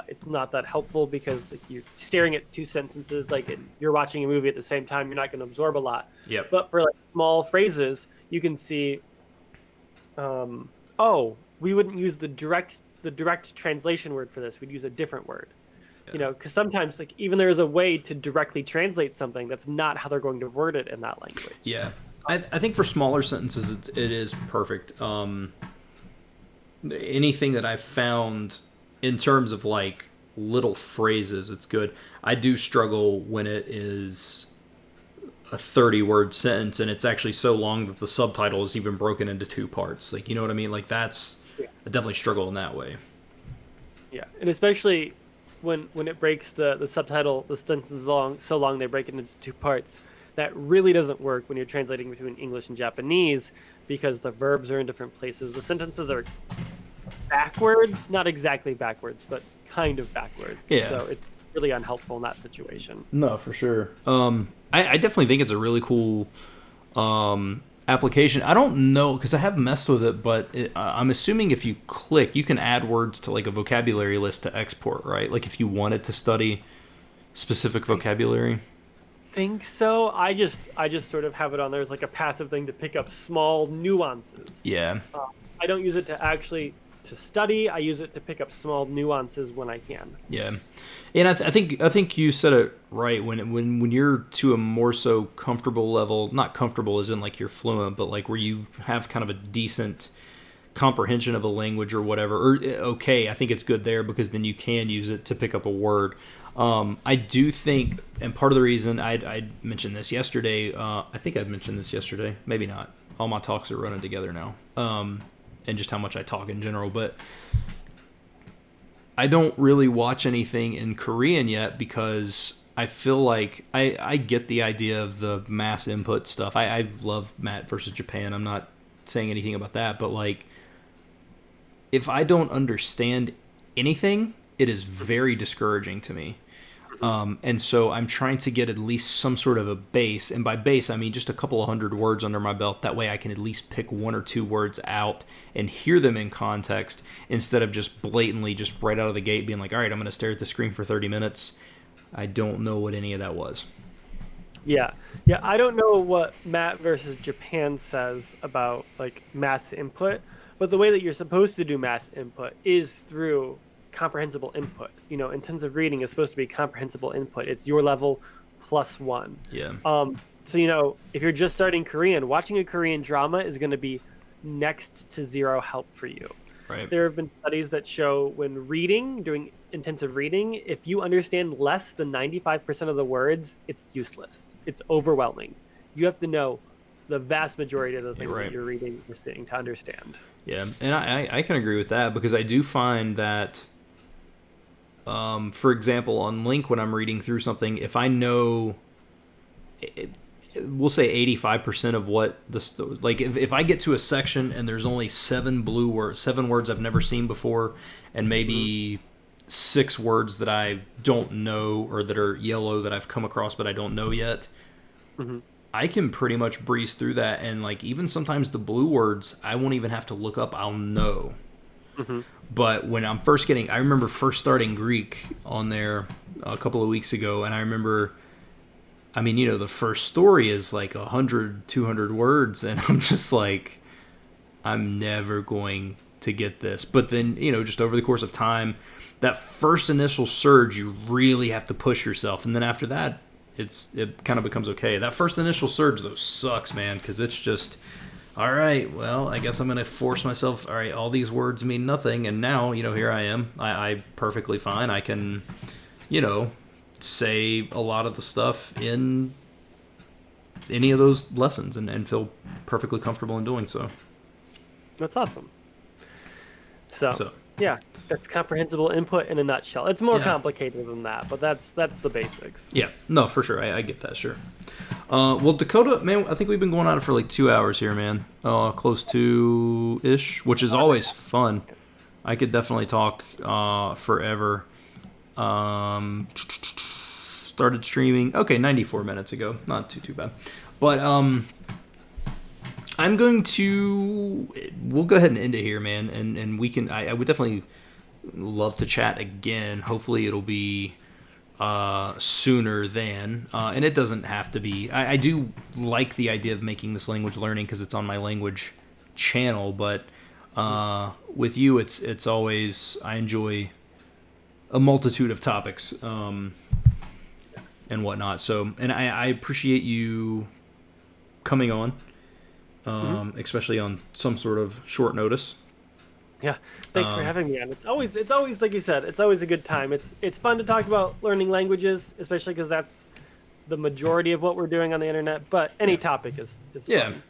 it's not that helpful because like, you're staring at two sentences, like you're watching a movie at the same time, you're not going to absorb a lot. Yep. But for like small phrases, you can see, we wouldn't use the direct translation word for this. We'd use a different word. Yeah. Because sometimes like even there is a way to directly translate something that's not how they're going to word it in that language. Yeah. I think for smaller sentences, it is perfect. Anything that I've found in terms of like little phrases, it's good. I do struggle when it is a 30-word sentence and it's actually so long that the subtitle is even broken into two parts. Like, you know what I mean? Like I definitely struggle in that way. Yeah, and especially when it breaks the subtitle, the sentence is so long they break it into two parts. That really doesn't work when you're translating between English and Japanese because the verbs are in different places. The sentences are backwards, not exactly backwards, but kind of backwards. Yeah. So it's really unhelpful in that situation. No, for sure. I definitely think it's a really cool application. I don't know, because I have messed with it, but I'm assuming if you click, you can add words to like a vocabulary list to export, right? Like if you wanted to study specific vocabulary. Think so. I just sort of have it on there as like a passive thing to pick up small nuances. Yeah. I don't use it to study. I use it to pick up small nuances when I can. Yeah, and I think you said it right. When you're to a more so comfortable level, not comfortable as in like you're fluent, but like where you have kind of a decent comprehension of a language or whatever, or okay, I think it's good there because then you can use it to pick up a word. I do think, and part of the reason I mentioned this yesterday, I think I mentioned this yesterday, maybe not. All my talks are running together now, and just how much I talk in general. But I don't really watch anything in Korean yet because I feel like I get the idea of the mass input stuff. I love Matt versus Japan. I'm not saying anything about that, but like, if I don't understand anything, it is very discouraging to me. And so I'm trying to get at least some sort of a base. And by base, I mean just a couple of hundred words under my belt. That way I can at least pick one or two words out and hear them in context instead of just blatantly just right out of the gate being like, all right, I'm going to stare at the screen for 30 minutes. I don't know what any of that was. Yeah. I don't know what Matt versus Japan says about like mass input, but the way that you're supposed to do mass input is through comprehensible input. Intensive reading is supposed to be comprehensible input. It's your level +1. Yeah. So if you're just starting Korean, watching a Korean drama is going to be next to zero help for you. Right. There have been studies that show when doing intensive reading, if you understand less than 95% of the words, it's useless. It's overwhelming. You have to know the vast majority of the things that you're reading or studying to understand. Yeah, and I can agree with that because I do find that, for example, on Lingq, when I'm reading through something, if I know, we'll say 85% of what like if I get to a section and there's only 7 words I've never seen before, and maybe 6 words that I don't know or that are yellow that I've come across but I don't know yet, I can pretty much breeze through that, and like even sometimes the blue words I won't even have to look up, I'll know. But when I remember first starting Greek on there a couple of weeks ago, and I remember, the first story is like 100, 200 words, and I'm just like, I'm never going to get this. But then, just over the course of time, that first initial surge, you really have to push yourself. And then after that, it kind of becomes okay. That first initial surge, though, sucks, man, because it's just, all right, well, I guess I'm going to force myself. All right, all these words mean nothing. And now, here I am. I perfectly fine. I can, say a lot of the stuff in any of those lessons and feel perfectly comfortable in doing so. That's awesome. So yeah, that's comprehensible input in a nutshell. It's more complicated than that, but that's the basics. Yeah, no, for sure. I get that, sure. Well, Dakota, man, I think we've been going on it for like 2 hours here, man. Close to ish, which is always fun. I could definitely talk forever. Started streaming, 94 minutes ago. Not too bad. But I'm going to, we'll go ahead and end it here, man. And we can, I would definitely love to chat again. Hopefully it'll be sooner than, and it doesn't have to be. I do like the idea of making this language learning because it's on my language channel, but with you, it's always, I enjoy a multitude of topics and whatnot. So, and I appreciate you coming on, especially on some sort of short notice. Yeah, thanks for having me on. It's always like you said, it's always a good time. It's fun to talk about learning languages, especially because that's the majority of what we're doing on the internet. But any topic is fun.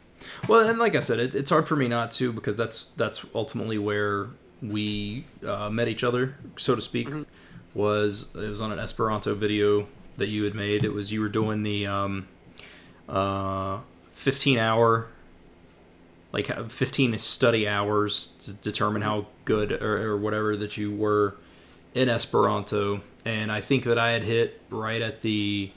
Well, and like I said, it's hard for me not to, because that's ultimately where we met each other, so to speak. It was on an Esperanto video that you had made. It was, you were doing the 15-hour, like 15 study hours to determine how good or whatever that you were in Esperanto. And I think that I had hit right at I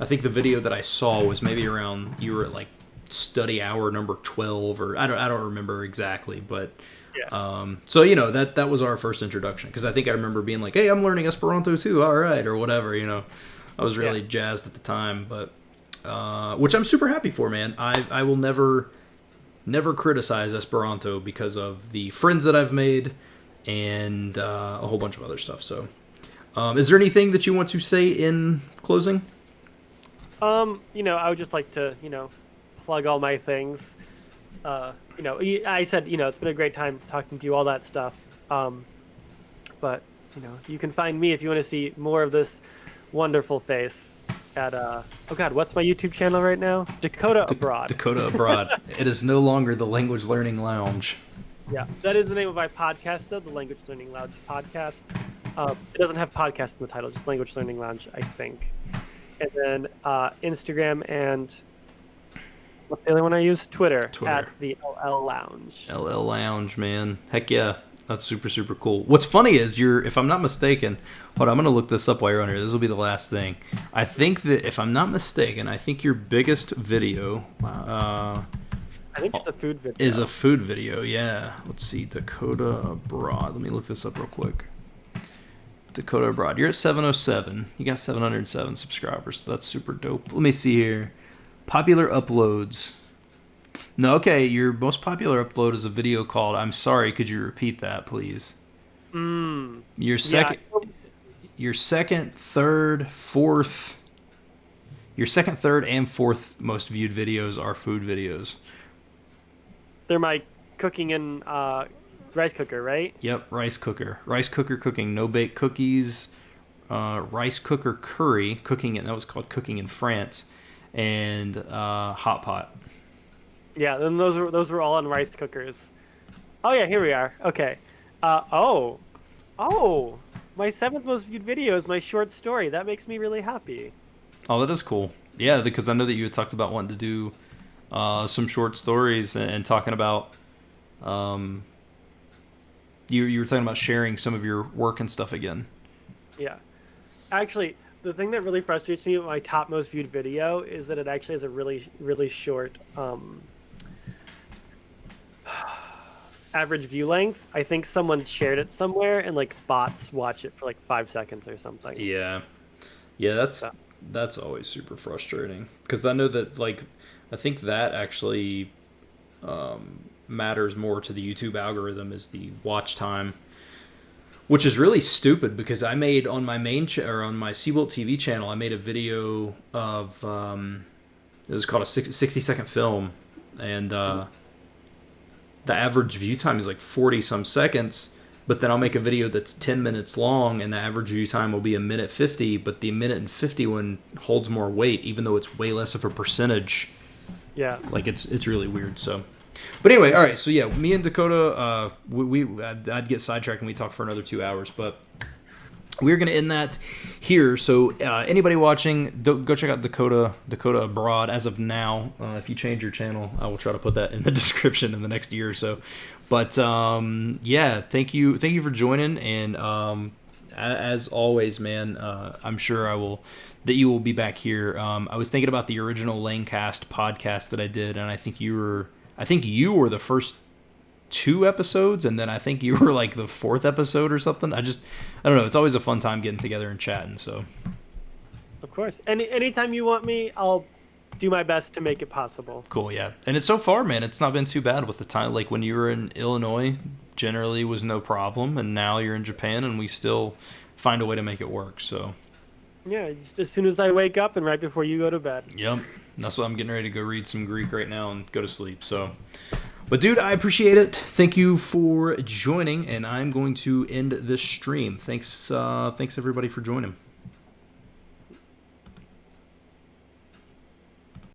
think the video that I saw was maybe around, you were at like study hour number 12, or I don't remember exactly, but so that was our first introduction, because I think I remember being like, hey, I'm learning Esperanto too, all right, or whatever. I was really jazzed at the time, but which I'm super happy for, man. I will never criticize Esperanto because of the friends that I've made and a whole bunch of other stuff. So is there anything that you want to say in closing? I would just like to plug all my things. I said, it's been a great time talking to you, all that stuff. But, you can find me if you want to see more of this wonderful face at, what's my YouTube channel right now? Dakota Abroad. Dakota Abroad. It is no longer the Language Learning Lounge. Yeah, that is the name of my podcast, though, the Language Learning Lounge podcast. It doesn't have podcast in the title, just Language Learning Lounge, I think. And then Instagram and... what's the other one I use? Twitter. At the LL Lounge. LL Lounge, man. Heck yeah. That's super, super cool. What's funny is if I'm not mistaken, hold on, I'm going to look this up while you're on here. This will be the last thing. I think that, if I'm not mistaken, I think your biggest video... I think it's a food video. Is a food video, yeah. Let's see. Dakota Abroad. Let me look this up real quick. Dakota Abroad. You're at 707. You got 707 subscribers, so that's super dope. Let me see here. Popular uploads. No, okay, your most popular upload is a video called "I'm Sorry, Could You Repeat That, Please?" Your second, third, and fourth most viewed videos are food videos. They're my cooking and rice cooker, right? Yep, rice cooker cooking, no bake cookies, rice cooker curry cooking, and that was called Cooking in France, and hot pot. Yeah, then those were all on rice cookers. Oh yeah, here we are. Okay. My 7th most viewed video is my short story. That makes me really happy. Oh, that is cool. Yeah, because I know that you had talked about wanting to do some short stories and talking about you were talking about sharing some of your work and stuff again. Yeah. Actually, the thing that really frustrates me with my top most viewed video is that it actually has a really, really short average view length. I think someone shared it somewhere and like bots watch it for like 5 seconds or something. Yeah, that's always super frustrating, because I know that, like, I think that actually matters more to the YouTube algorithm is the watch time, which is really stupid because I made on my or on my Seabolt TV channel, I made a video of it was called a 60-second film, and the average view time is like 40 some seconds. But then I'll make a video that's 10 minutes long, and the average view time will be 1:50, but the 1:50 one holds more weight, even though it's way less of a percentage. Yeah. Like, it's really weird, so. But anyway, all right, so yeah, me and Dakota, I'd get sidetracked and we talk for another 2 hours, but we're going to end that here. So anybody watching, go check out Dakota Abroad as of now. If you change your channel, I will try to put that in the description in the next year or so. But yeah, thank you for joining, and as always, man, I'm sure that you will be back here. I was thinking about the original Langcast podcast that I did, and I think you were the first 2 episodes, and then I think you were like the 4th episode or something. I don't know. It's always a fun time getting together and chatting. So, of course, anytime you want me, I'll do my best to make it possible. Cool, yeah. And it's so far, man, it's not been too bad with the time. Like when you were in Illinois, generally was no problem, and now you're in Japan, and we still find a way to make it work. So, yeah, just as soon as I wake up and right before you go to bed. Yep, that's what I'm getting ready to go read some Greek right now and go to sleep. So, but dude, I appreciate it. Thank you for joining, and I'm going to end this stream. Thanks everybody for joining.